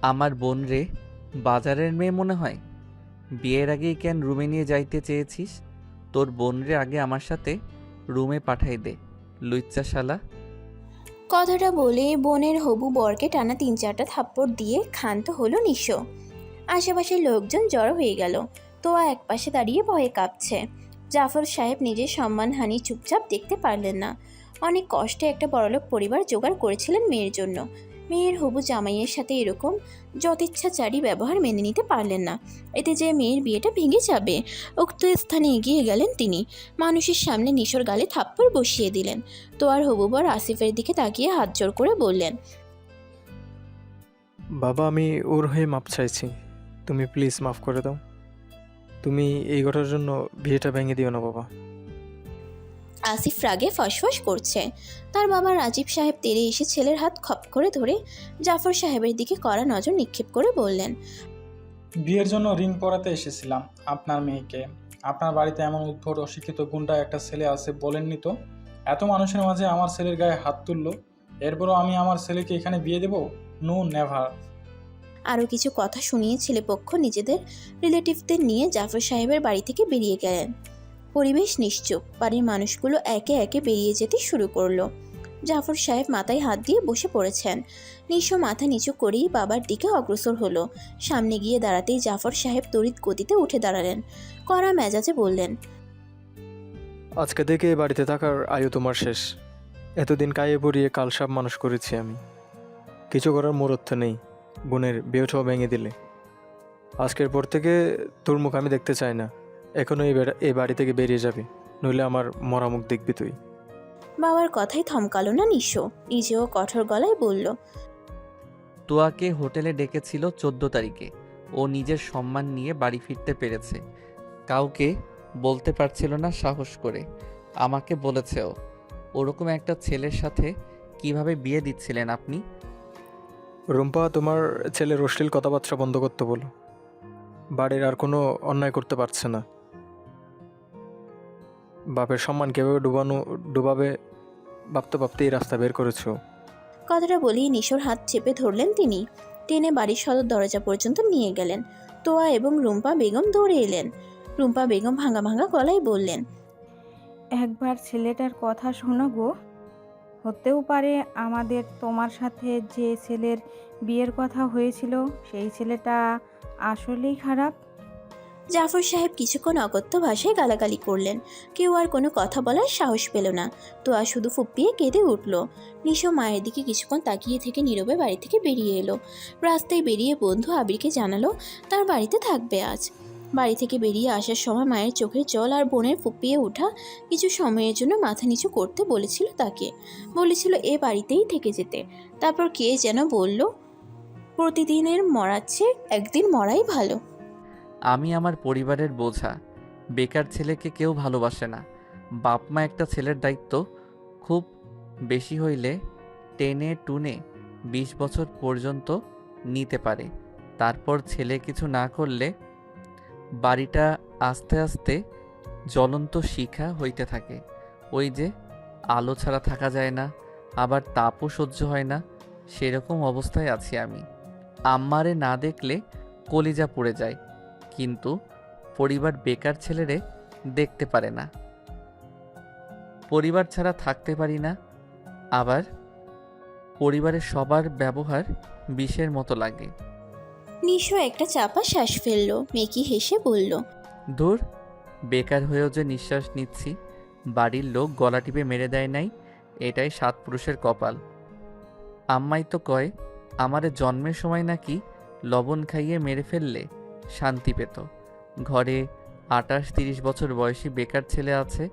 আমার বোন রে বাজারের মেয়ে মনে হয়? বিয়ের আগেই কেন রুমে নিয়ে যাইতে চেয়েছিস? তোর বোন রে আগে আমার সাথে রুমে পাঠাই দে, লুচ্চা শালা। কথাটা বলে বোনের হবু বরকে টানা ৩-৪টা থাপ্পড় দিয়ে ক্ষান্ত হলো নিশো। আশেপাশের লোকজন জড়ো হয়ে গেল। তোয়া একপাশে দাঁড়িয়ে ভয়ে কাঁপছে। জাফর সাহেব নিজের সম্মানহানি চুপচাপ দেখতে পারলেন না। অনেক কষ্টে একটা বড়লোক পরিবার জোগাড় করেছিলেন মেয়ের জন্য। মেয়ের হবু জামাইয়ের সাথে এরকম যথেচ্ছাচারী ব্যবহার মেনে নিতে পারলেন না। এতে যে মেয়ের বিয়েটা ভেঙে যাবে। উক্ত স্থানে এগিয়ে গেলেন তিনি। মানুষের সামনে নিশোর গালে থাপ্পড় বসিয়ে দিলেন। তোয়ার হবু বর আসিফের দিকে তাকিয়ে হাত জোড় করে বললেন, বাবা, আমি ওর হয়ে মাপ চাইছি। তুমি প্লিজ মাফ করে দাও। তুমি এই ঘটনার জন্য বিয়েটা ভেঙে দিও না বাবা। আসিফ রাগে ফসফস করছে। তার বাবা রাজীব সাহেব তেড়ে এসে ছেলের হাত খপ করে ধরে জাফর সাহেবের দিকে কড়া নজর নিক্ষেপ করে বললেন, বিয়ের জন্য রিং পরাতে এসেছিলাম আপনার মেয়েকে। আপনার বাড়িতে এমন উদ্ভট অশিক্ষিত গুন্ডা একটা ছেলে আছে বলেননি তো? এত মানুষের মাঝে আমার ছেলের গায়ে হাত তুললো, এরপরও আমি আমার ছেলেকে এখানে বিয়ে দেব? No, never. আরও কিছু কথা শুনিয়ে ছেলেপক্ষ নিজেদের রিলেটিভদের নিয়ে জাফর সাহেবের বাড়ি থেকে বেরিয়ে গেলেন। পরিবেশ নিশ্চুপ। বাড়ির মানুষগুলো একে একে বেরিয়ে যেতে শুরু করলো। জাফর সাহেব মাথায় হাত দিয়ে বসে পড়েছেন। নিশো মাথা নিচু করেই বাবার দিকে অগ্রসর হলো। সামনে গিয়ে দাঁড়াতেই জাফর সাহেব তড়িৎ গতিতে উঠে দাঁড়ালেন। কড়া মেজাজে বললেন, আজকে থেকে এ বাড়িতে থাকার আয়ু তোমার শেষ। এতদিন কায়ে পড়িয়ে কালসাপ মানুষ করেছি আমি। কিছু করার মুরত্ব নেই। বোনের বিয়েটাও ভেঙে দিলে। আজকের পর থেকে তোর মুখ আমি দেখতে চাই না। এখনও এই বাড়ি থেকে বেরিয়ে যাবে, নইলে আমার মরা মুখ দেখবি তুই। বাবার কথাই থমকালো না নিশো। নিজেও কঠোর গলায় বলল, তোয়াকে হোটেলে ডেকেছিল 14 তারিখে। ও নিজের সম্মান নিয়ে বাড়ি ফিরতে পেরেছে। কাউকে বলতে পারছিল না সাহস করে। আমাকে বলেছে ও। ওরকম একটা ছেলের সাথে কিভাবে বিয়ে দিচ্ছিলেন আপনি? রুম্পা, তোমার ছেলের অশ্লীল কথাবার্তা বন্ধ করতে বলো। বাড়ির আর কোনো অন্যায় করতে পারছে না। বাপের সম্মান কীভাবে ডুবাবে ভাবতে ভাবতে এই রাস্তা বের করেছো। কথাটা বলেই নিশোর হাত চেপে ধরলেন তিনি। টেনে বাড়ির সদর দরজা পর্যন্ত নিয়ে গেলেন। তোয়া এবং রুম্পা বেগম দৌড়ে এলেন। রুম্পা বেগম ভাঙা ভাঙা গলায় বললেন, একবার ছেলেটার কথা শোনো গো। হতেও পারে আমাদের তোমার সাথে যে ছেলের বিয়ের কথা হয়েছিল সেই ছেলেটা আসলেই খারাপ। জাফর সাহেব কিছুক্ষণ অকথ্য ভাষায় গালাগালি করলেন। কেউ আর কোনো কথা বলার সাহস পেল না। তোয়া শুধু ফুপিয়ে কেঁদে উঠল। নিশো মায়ের দিকে কিছুক্ষণ তাকিয়ে থেকে নীরবে বাড়ি থেকে বেরিয়ে এলো। রাস্তায় বেরিয়ে বন্ধু আবিরকে জানালো তার বাড়িতে থাকবে আজ। বাড়ি থেকে বেরিয়ে আসার সময় মায়ের চোখের জল আর বোনের ফুপিয়ে ওঠা কিছু সময়ের জন্য মাথা নিচু করতে বলেছিল তাকে। বলেছিল এ বাড়িতেই থেকে যেতে। তারপর কে যেন বলল, প্রতিদিনের মরার চেয়ে একদিন মরাই ভালো। আমি আমার পরিবারের বোঝা। বেকার ছেলেকে কেউ ভালোবাসে না। বাপ মা একটা ছেলের দায়িত্ব খুব বেশি হইলে টেনে টুনে 20 বছর পর্যন্ত নিতে পারে। তারপর ছেলে কিছু না করলে বাড়িটা আস্তে আস্তে জ্বলন্ত শিখা হইতে থাকে। ওই যে আলো ছাড়া থাকা যায় না, আবার তাপও সহ্য হয় না, সেরকম অবস্থায় আছি আমি। আম্মারে না দেখলে কলিজা পুড়ে যায়, কিন্তু পরিবার বেকার ছেলেরে দেখতে পারে না। পরিবার ছাড়া থাকতে পারি না, আবার পরিবারের সবার ব্যবহার বিষের মতো লাগে। নিশো একটা চাপা শ্বাস ফেলল। মেকি হেসে বলল, ধুর, বেকার হয়েও যে নিঃশ্বাস নিচ্ছি, বাড়ির লোক গলা টিপে মেরে দেয় নাই, এটাই 7 পুরুষের কপাল। আম্মাই তো কয় আমারে জন্মের সময় নাকি লবণ খাইয়ে মেরে ফেললে শান্তি পেত। ঘরে 28-30 বছর বয়সী বেকার ছেলে আছে,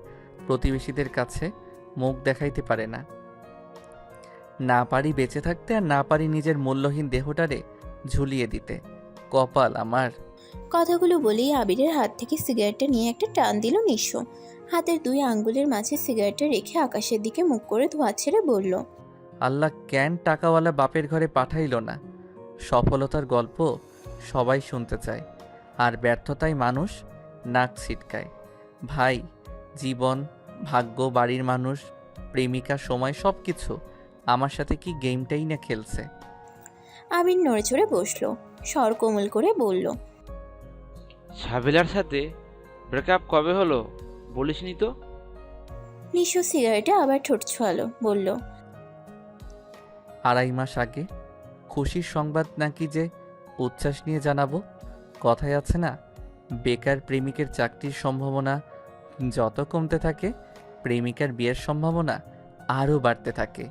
প্রতিবেশীদের কাছে মুখ দেখাইতে পারে না। না পারি বেঁচে থাকতে, আর না পারি নিজের মূল্যহীন দেহটারে ঝুলিয়ে দিতে। কপাল আমার। কথাগুলো বলেই আবিরের হাত থেকে সিগারেটটা নিয়ে একটা টান দিল নিশো। হাতের 2 আঙ্গুলের মাঝে সিগারেটটা রেখে আকাশের দিকে মুখ করে ধোঁয়া ছেড়ে বলল, আল্লাহ কেন টাকাওয়ালা বাপের ঘরে পাঠাইল না? সফলতার গল্প সবাই শুনতে চায়, আর ব্যর্থতায় মানুষ নাক ছিটকায়। ভাই, জীবন, ভাগ্য, বাড়ির মানুষ, প্রেমিকা, সময়, সব কিছু আমার সাথে কি গেমটাই না খেলছে। আবির নড়ে চড়ে বসলো, স্বর কোমল করে বলল, সাবিলার সাথে ব্রেকআপ কবে হলো বলিসনি তো? নিশো সিগারেটে আবার ঠোঁট ছোঁয়ালো, বলল, 2.5 মাস আগে। খুশির সংবাদ নাকি যে উচ্ছ্বাস নিয়ে জানাবো। কথায় আছে না, বেকার প্রেমিকের চাকরির সম্ভাবনা যত কমতে থাকে, প্রেমিকার বিয়ের সম্ভাবনা আরও বাড়তে থাকে।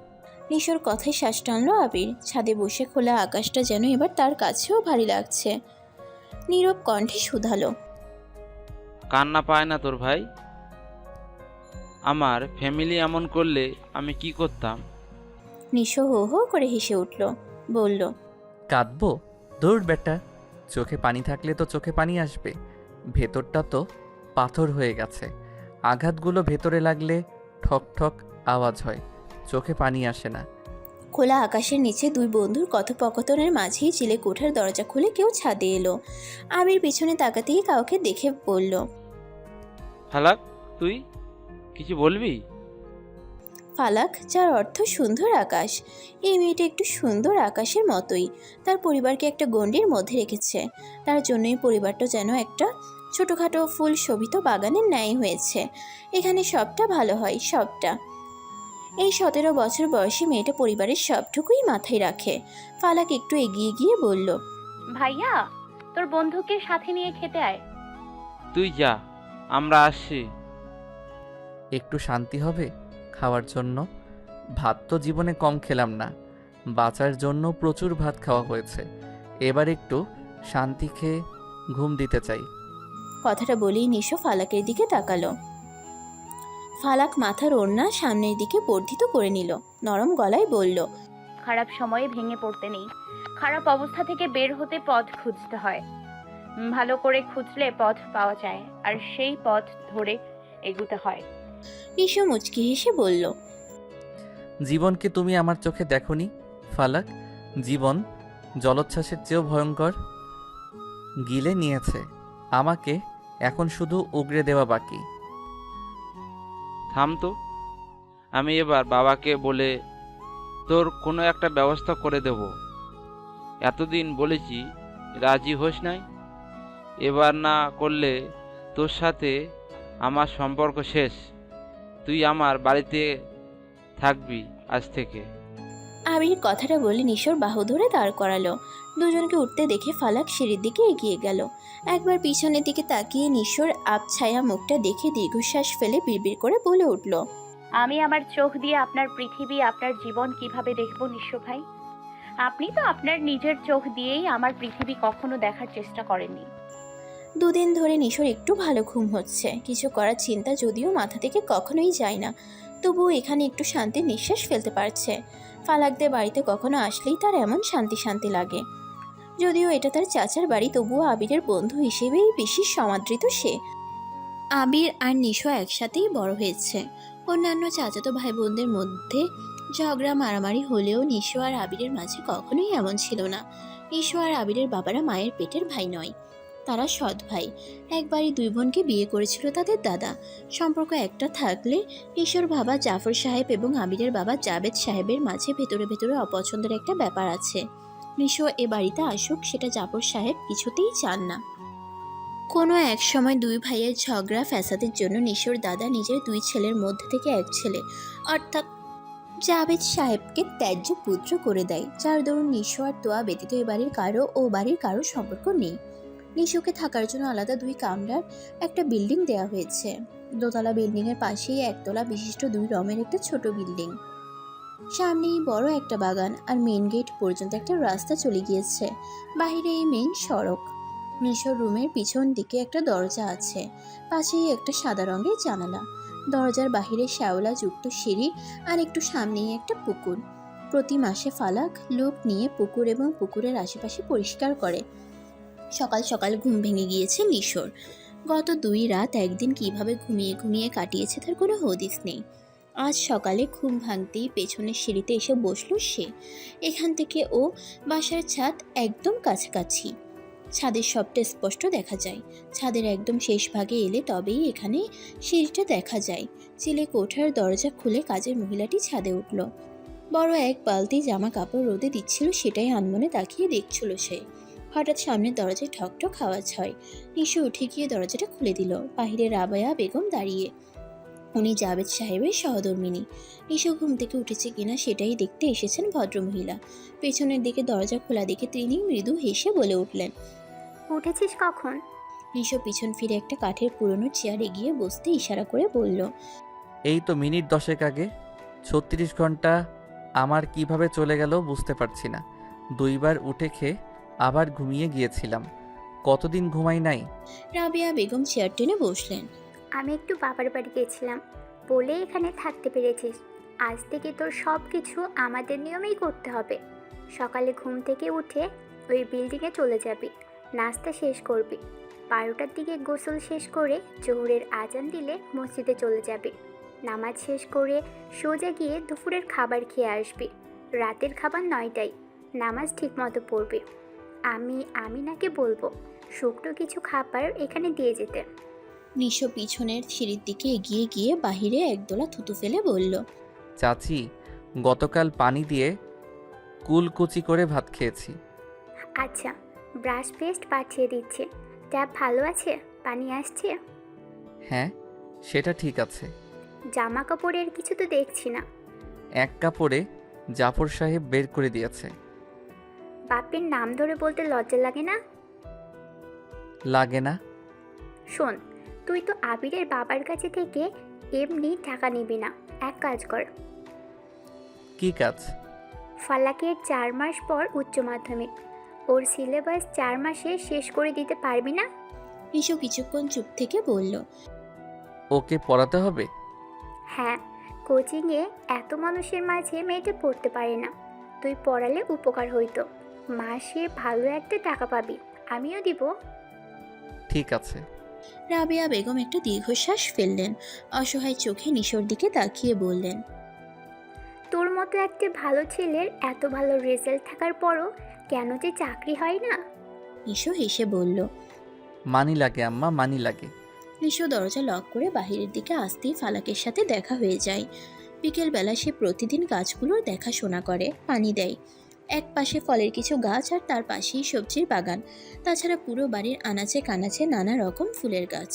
নিশোর কথায় শ্বাস টানলো আবির। ছাদে বসে খোলা আকাশটা যেন এবার তার কাছেও ভারী লাগছে। নীরব কণ্ঠে শুধালো, কান্না পায় না তোর ভাই? আমার ফ্যামিলি এমন করলে আমি কি করতাম? নিশো হো হো করে হেসে উঠল, বলল, কাঁদবো? দূর বেটা, চোখে পানি থাকলে তো চোখে পানি আসবে। ভেতরটা তো পাথর হয়ে গেছে, আঘাতগুলো ভেতরে লাগলে ঠক ঠক আওয়াজ হয়, চোখে পানি আসে না। খোলা আকাশের নিচে দুই বন্ধুর কথোপকথনের মাঝেই চিলে কোঠার দরজা খুলে কেউ ছাদে এলো। আবির পিছনে তাকাতেই কাউকে দেখে বলল, ফালাক, তুই কিছু বলবি? ফালাক, যার অর্থ সুন্দর আকাশ। এই মেয়েটা একটু সুন্দর আকাশের মতোই। তার পরিবারকে একটা গণ্ডির মধ্যে রেখেছে। তার জন্যই পরিবারটা যেন একটা ছোটোখাটো ফুল শোভিত বাগানের ন্যায় হয়েছে। এখানে সবটা ভালো হয়, সবটা। এই 17 বছর বয়সী মেয়েটা পরিবারের সবটুকুই মাথায় রাখে। ফালাক একটু এগিয়ে গিয়ে বলল, ভাইয়া, তোর বন্ধুকে সাথে নিয়ে খেতে আয়। তুই যা, আমরা আসছি। একটু শান্তি হবে খাওয়ার জন্য। ভাত তো জীবনে কম খেলাম না, বাঁচার জন্য প্রচুর ভাত খাওয়া হয়েছে। এবার একটু শান্তি খেয়ে ঘুম দিতে চাই। কথাটা বলেই নিশো ফালাকের দিকে তাকালো। ফালাক মাথার ওড়না সামনের দিকে বর্ধিত করে নিল, নরম গলায় বলল, খারাপ সময়ে ভেঙে পড়তে নেই, খারাপ অবস্থা থেকে বের হতে পথ খুঁজতে হয়। ভালো করে খুঁজলে পথ পাওয়া যায়, আর সেই পথ ধরে এগুতে হয়। নিশো মুচকি হেসে বলল, জীবনকে তুমি আমার চোখে দেখোনি ফালাক। জীবন জলোচ্ছ্বাসের চেয়েও ভয়ঙ্কর। গিলে নিয়েছে আমাকে, এখন শুধু উগরে দেওয়া বাকি। থাম তো, আমি এবার বাবাকে বলে তোর কোনো একটা ব্যবস্থা করে দেব। এতদিন বলেছি রাজি হোস নাই, এবার না করলে তোর সাথে আমার সম্পর্ক শেষ। তুই আমার বাড়িতে থাকবি আজ থেকে। আবির কথাটা বলে নিশোর বাহু ধরে দাঁড় করালো। দুজনকে উঠতে দেখে ফালাক সিঁড়ির দিকে এগিয়ে গেল। একবার পিছনের দিকে তাকিয়ে নিশোর আবছায়া মুখটা দেখে দীর্ঘশ্বাস ফেলে বিড়বিড় করে বলে উঠল, আমি আমার চোখ দিয়ে আপনার পৃথিবী, আপনার জীবন কিভাবে দেখব নিশো ভাই? আপনি তো আপনার নিজের চোখ দিয়েই আমার পৃথিবী কখনো দেখার চেষ্টা করেননি। দুদিন ধরে নিশোর একটু ভালো ঘুম হচ্ছে। কিছু করার চিন্তা যদিও মাথা থেকে কখনোই যায় না, তবুও এখানে একটু শান্তির নিঃশ্বাস ফেলতে পারছে। ফালাকদের বাড়িতে কখনো আসলেই তার এমন শান্তি শান্তি লাগে। যদিও এটা তার চাচার বাড়ি, তবুও আবিরের বন্ধু হিসেবেই বেশি সমাদৃত সে। আবির আর নিশো একসাথেই বড় হয়েছে। অন্যান্য চাচাতো ভাই বোনদের মধ্যে ঝগড়া মারামারি হলেও নিশো আর আবিরের মাঝে কখনোই এমন ছিল না। নিশো আর আবিরের বাবারা মায়ের পেটের ভাই নয়, তারা সৎ ভাই। একবারই দুই বোনকে বিয়ে করেছিল তাদের দাদা। সম্পর্ক একটা থাকলে নিশোর বাবা জাফর সাহেব এবং আবিরের বাবা জাবেদ সাহেবের মাঝে ভেতরে ভেতরে অপছন্দের একটা ব্যাপার আছে। নিশো এ বাড়িতে আসুক, সেটা জাফর সাহেব কিছুতেই চান না। কোনো এক সময় দুই ভাইয়ের ঝগড়া ফ্যাসাদের জন্য নিশোর দাদা নিজের দুই ছেলের মধ্যে থেকে এক ছেলে অর্থাৎ জাবেদ সাহেবকে ত্যায্য পুত্র করে দেয়, যার দরুন নিশো আর তোয়া ব্যতীত এ বাড়ির কারো ও বাড়ির কারো সম্পর্ক নেই। নিশোকে থাকার জন্য আলাদা দুই কামরার একটা বিল্ডিং দেওয়া হয়েছে। দোতলা বিল্ডিংয়ের পাশেই একতলা বিশিষ্ট 2 রুমের একটা ছোট বিল্ডিং। সামনেই বড় একটা বাগান আর মেইন গেট পর্যন্ত একটা রাস্তা চলে গিয়েছে। বাইরে এই মেইন সড়ক। নিশোর রুমের পিছন দিকে একটা দরজা আছে, পাশেই একটা সাদা রঙের জানালা। দরজার বাহিরে শ্যাওলা যুক্ত সিঁড়ি আর একটু সামনেই একটা পুকুর। প্রতি মাসে ফালাক লোক নিয়ে পুকুর এবং পুকুরের আশেপাশে পরিষ্কার করে। সকাল সকাল ঘুম ভেঙে গিয়েছে নিশোর। গত 2 রাত একদিন কিভাবে ঘুমিয়ে ঘুমিয়ে কাটিয়েছে তার কোনো হদিস নেই। আজ সকালে ঘুম ভাঙতেই পেছনের সিঁড়িতে এসে বসলো সে। এখান থেকে ও বাসার ছাদ একদম কাছাকাছি। ছাদের সবটা স্পষ্ট দেখা যায়। ছাদের একদম শেষ ভাগে এলে তবেই এখানে সিঁড়িটা দেখা যায়। চিলে কোঠার দরজা খুলে কাজের মহিলাটি ছাদে উঠল। বড় এক বালতি জামা কাপড় রোদে দিচ্ছিল, সেটাই আনমনে তাকিয়ে দেখছিল সে। হঠাৎ সামনের দরজায় ঠকঠক আওয়াজ হয়। নিশো উঠে গিয়ে দরজাটা খুলে দিল। বাহিরে রাবেয়া বেগম দাঁড়িয়ে। উনি জাভেদ সাহেবের সহধর্মিণী। নিশো ঘুম থেকে উঠেছে কিনা সেটাই দেখতে এসেছেন ভদ্রমহিলা। পেছনের দিকে দরজা খোলা দেখে তিনি মৃদু হেসে বলে উঠলেন, উঠেছিস কখন? নিশো পিছন ফিরে একটা কাঠের পুরনো চেয়ারে গিয়ে বসতে ইশারা করে বলল, এই তো মিনিট 10 আগে। 36 ঘন্টা আমার কিভাবে চলে গেল বুঝতে পারছি না। 2বার উঠে খেয়ে আবার ঘুমিয়ে গিয়েছিলাম। কতদিন ঘুমাই নাই। রাবেয়া বেগম চেয়ার টেনে বসলেন। আমি একটু বাবার বাড়ি গেছিলাম বলে এখানে থাকতে পেরেছিস। আজ থেকে তোর সব কিছু আমাদের নিয়মেই করতে হবে। সকালে ঘুম থেকে উঠে ওই বিল্ডিংয়ে চলে যাবি, নাস্তা শেষ করবি, 12টার দিকে গোসল শেষ করে জোহরের আজান দিলে মসজিদে চলে যাবি, নামাজ শেষ করে সোজা গিয়ে দুপুরের খাবার খেয়ে আসবি, রাতের খাবার 9টায়, নামাজ ঠিকমতো পড়বি। আমি নাকি বলবো শুকনো কিছু খাবার এখানে দিয়ে যেতে। নিশো পিছনের সিঁড়ির দিকে এগিয়ে গিয়ে বাহিরে একদোলা থুতু ফেলে বলল, চাচি, গতকাল পানি দিয়ে কুলকুচি করে ভাত খেয়েছি। আচ্ছা, ব্রাশ পেস্ট পাঠিয়ে দিচ্ছে। ট্যাপ ভালো আছে? পানি আসছে? হ্যাঁ, সেটা ঠিক আছে। জামা কাপড়ের কিছু তো দেখছি না। এক কাপড়ে জাফর সাহেব বের করে দিয়েছে। বাপের নাম ধরে বলতে লজ্জা লাগে না? লাগে না। শোন, তুই তো আবিরের বাবার কাছে থেকে এমনি টাকা নিবি না। এক কাজ কর, কি কাজ? ফালাকের 4 মাস পর উচ্চ মাধ্যমিক, ওর সিলেবাস 4 মাসে শেষ করে দিতে পারবি না? নিশো কিছুক্ষণ চুপ থেকে বলল, ওকে পড়াতে হবে? হ্যাঁ, কোচিংয়ে এত মানুষের মাঝে মেয়েটা পড়তে পারে না। তুই পড়ালে উপকার হইতো। মাসে ভালো একটা টাকা পাবি, আমিও দিব। ঠিক আছে। রাবেয়া বেগম একটা দীর্ঘশ্বাস ফেললেন। অসহায় চোখে নিশোর দিকে তাকিয়ে বললেন, তোর মতো একটা ভালো ছেলের এত ভালো রেজাল্ট থাকার পরও কেন যে চাকরি হয় না? নিশো হেসে বলল। মানি লাগে আম্মা, মানি লাগে। নিশো দরজা লক করে বাহিরের দিকে আসতেই ফালাকের সাথে দেখা হয়ে যায়। বিকেলবেলা সে প্রতিদিন গাছগুলোর দেখাশোনা করে, পানি দেয়। এক পাশে ফলের কিছু গাছ আর তার পাশেই সবজির বাগান। তাছাড়া পুরো বাড়ির আনাচে কানাচে নানা রকম ফুলের গাছ।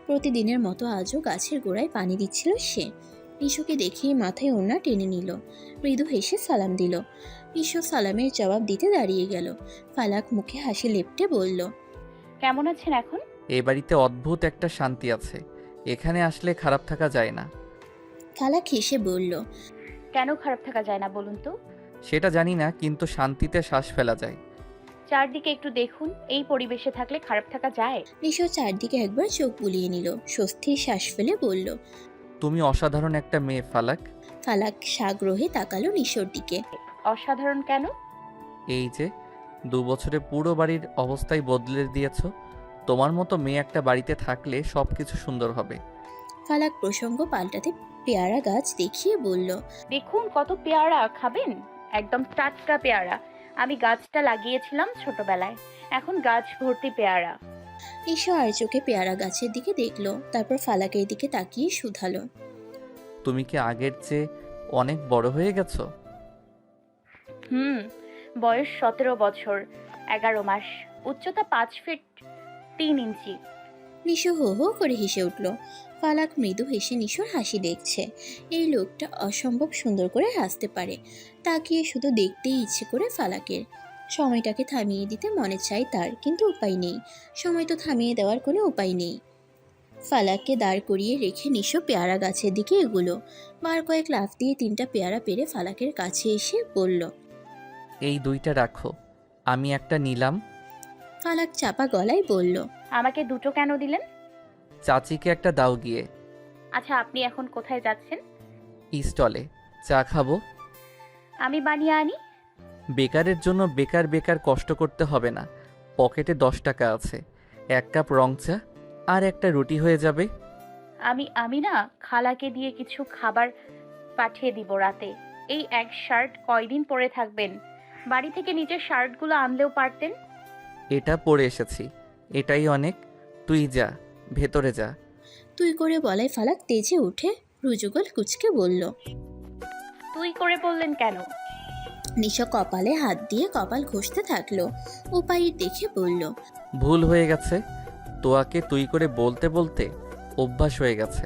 প্রতিদিনের মতো আজও গাছের গোড়ায় পানি দিচ্ছিল সে। নিশোকে দেখেই মাথায় ওড়না টেনে নিল। মৃদু হেসে সালাম দিল। নিশো সালামের জবাব দিতে দাঁড়িয়ে গেল। ফালাক মুখে হাসি লেপ্টে বলল, কেমন আছেন এখন? এই বাড়িতে অদ্ভুত একটা শান্তি আছে। এখানে আসলে খারাপ থাকা যায় না। ফালাক হেসে বলল, কেন খারাপ থাকা যায় না বলুন তো? সেটা জানি না, কিন্তু শান্তিতে শ্বাস ফেলা যায়। চারদিকে একটু দেখুন, এই পরিবেশে থাকলে খারাপ থাকা যায়? নিশো চারদিকে একবার চোখ বুলিয়ে নিল। স্বস্তির শ্বাস ফেলে বলল। তুমি অসাধারণ একটা মেয়ে ফালাক। ফালাক সাগ্রহে তাকালো নিশোর দিকে। অসাধারণ কেন? এই যে 2 বছরে পুরো বাড়ির অবস্থাই বদলে দিয়েছ। তোমার মতো মেয়ে একটা বাড়িতে থাকলে সব কিছু সুন্দর হবে। ফালাক প্রসঙ্গ পাল্টাতে পেয়ারা গাছ দেখিয়ে বলল, দেখুন কত পেয়ারা খাবেন, একদম টাটকা পেয়ারা। আমি গাছটা লাগিয়েছিলাম ছোটবেলায়, এখন গাছ ভর্তি পেয়ারা। নিশো আর চোখে পেয়ারা গাছের দিকে দেখলো, তারপর ফালাকের দিকে তাকিয়ে শুধালো, তুমি কি আগের চেয়ে অনেক বড় হয়ে গেছো? বয়স 17 বছর 11 মাস, উচ্চতা 5 ফিট 3 ইঞ্চি। নিশো হো হো করে হেসে উঠল। ফালাক মৃদু হেসে নিশোর হাসি দেখছে। এই লোকটা অসম্ভব সুন্দর করে হাসতে পারে। তাকিয়ে শুধু দেখতেই ইচ্ছে করে ফালাকের। সময়টাকে থামিয়ে দিতে মনে চায় তার, কিন্তু উপায় নেই। সময় তো থামিয়ে দেওয়ার কোনো উপায় নেই। ফালাককে দাঁড় করিয়ে রেখে নিশো পেয়ারা গাছের দিকে এগুলো। বার কয়েক লাফ দিয়ে 3টা পেয়ারা পেরে ফালাকের কাছে এসে বলল, এই 2টা রাখো, আমি একটা নিলাম। ফালাক চাপা গলায় বলল, আমাকে দুটো কেন দিলেন? চাচিকে একটা দাও গিয়ে। আচ্ছা, আপনি এখন কোথায় যাচ্ছেন? স্টলে চা খাবো। আমি বানিয়ে আনি। বেকারের জন্য বেকার বেকার কষ্ট করতে হবে না। পকেটে 10 টাকা আছে, 1 কাপ রং চা আর একটা রুটি হয়ে যাবে। আমি না খালাকে দিয়ে কিছু খাবার পাঠিয়ে দিব রাতে। এই এক শার্ট কয়দিন পরে থাকবেন? বাড়ি থেকে নিজের শার্টগুলো আনলেও পারতেন। এটা পরে এসেছি, এটাই অনেক। তুই যা, ভেতরে যা। তুই করে বলায় ফালাক তেজে উঠে রুজুগল কুচকে বলল, তুই করে বললেন কেন? নিশো কপালে হাত দিয়ে কপাল ঘষতে থাকলো। উপায় দেখে বলল, ভুল হয়ে গেছে। তোয়াকে তুই করে বলতে বলতে অভ্যাস হয়ে গেছে,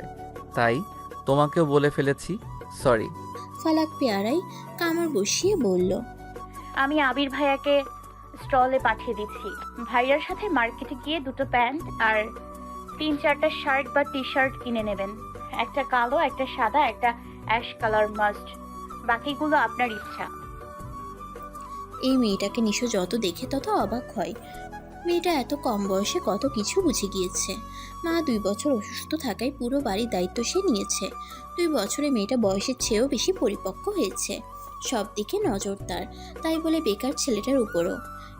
তাই তোমাকেও বলে ফেলেছি, সরি। ফালাক পেয়ারায় কামড় বসিয়ে বলল, আমি আবির ভাইয়াকে স্টলে পাঠিয়ে দিচ্ছি। ভাইয়ার সাথে মার্কেটে গিয়ে দুটো প্যান্ট আর 3-4টা শার্ট বা টি শার্ট কিনে নেবেন। একটা কালো, একটা সাদা, একটা অ্যাশ কালার মাস্ট। বাকিগুলো আপনার ইচ্ছা। এই মেয়েটাকে নিশো যত দেখে তত অবাক হয়। মেয়েটা এত কম বয়সে কত কিছু বুঝে গিয়েছে। মা 2 বছর অসুস্থ থাকায় পুরো বাড়ির দায়িত্ব সে নিয়েছে। 2 বছরে মেয়েটা বয়সের চেয়েও বেশি পরিপক্ক হয়েছে। সব দিকে নজর তার, তাই বলে বেকার ছেলেটার উপরও।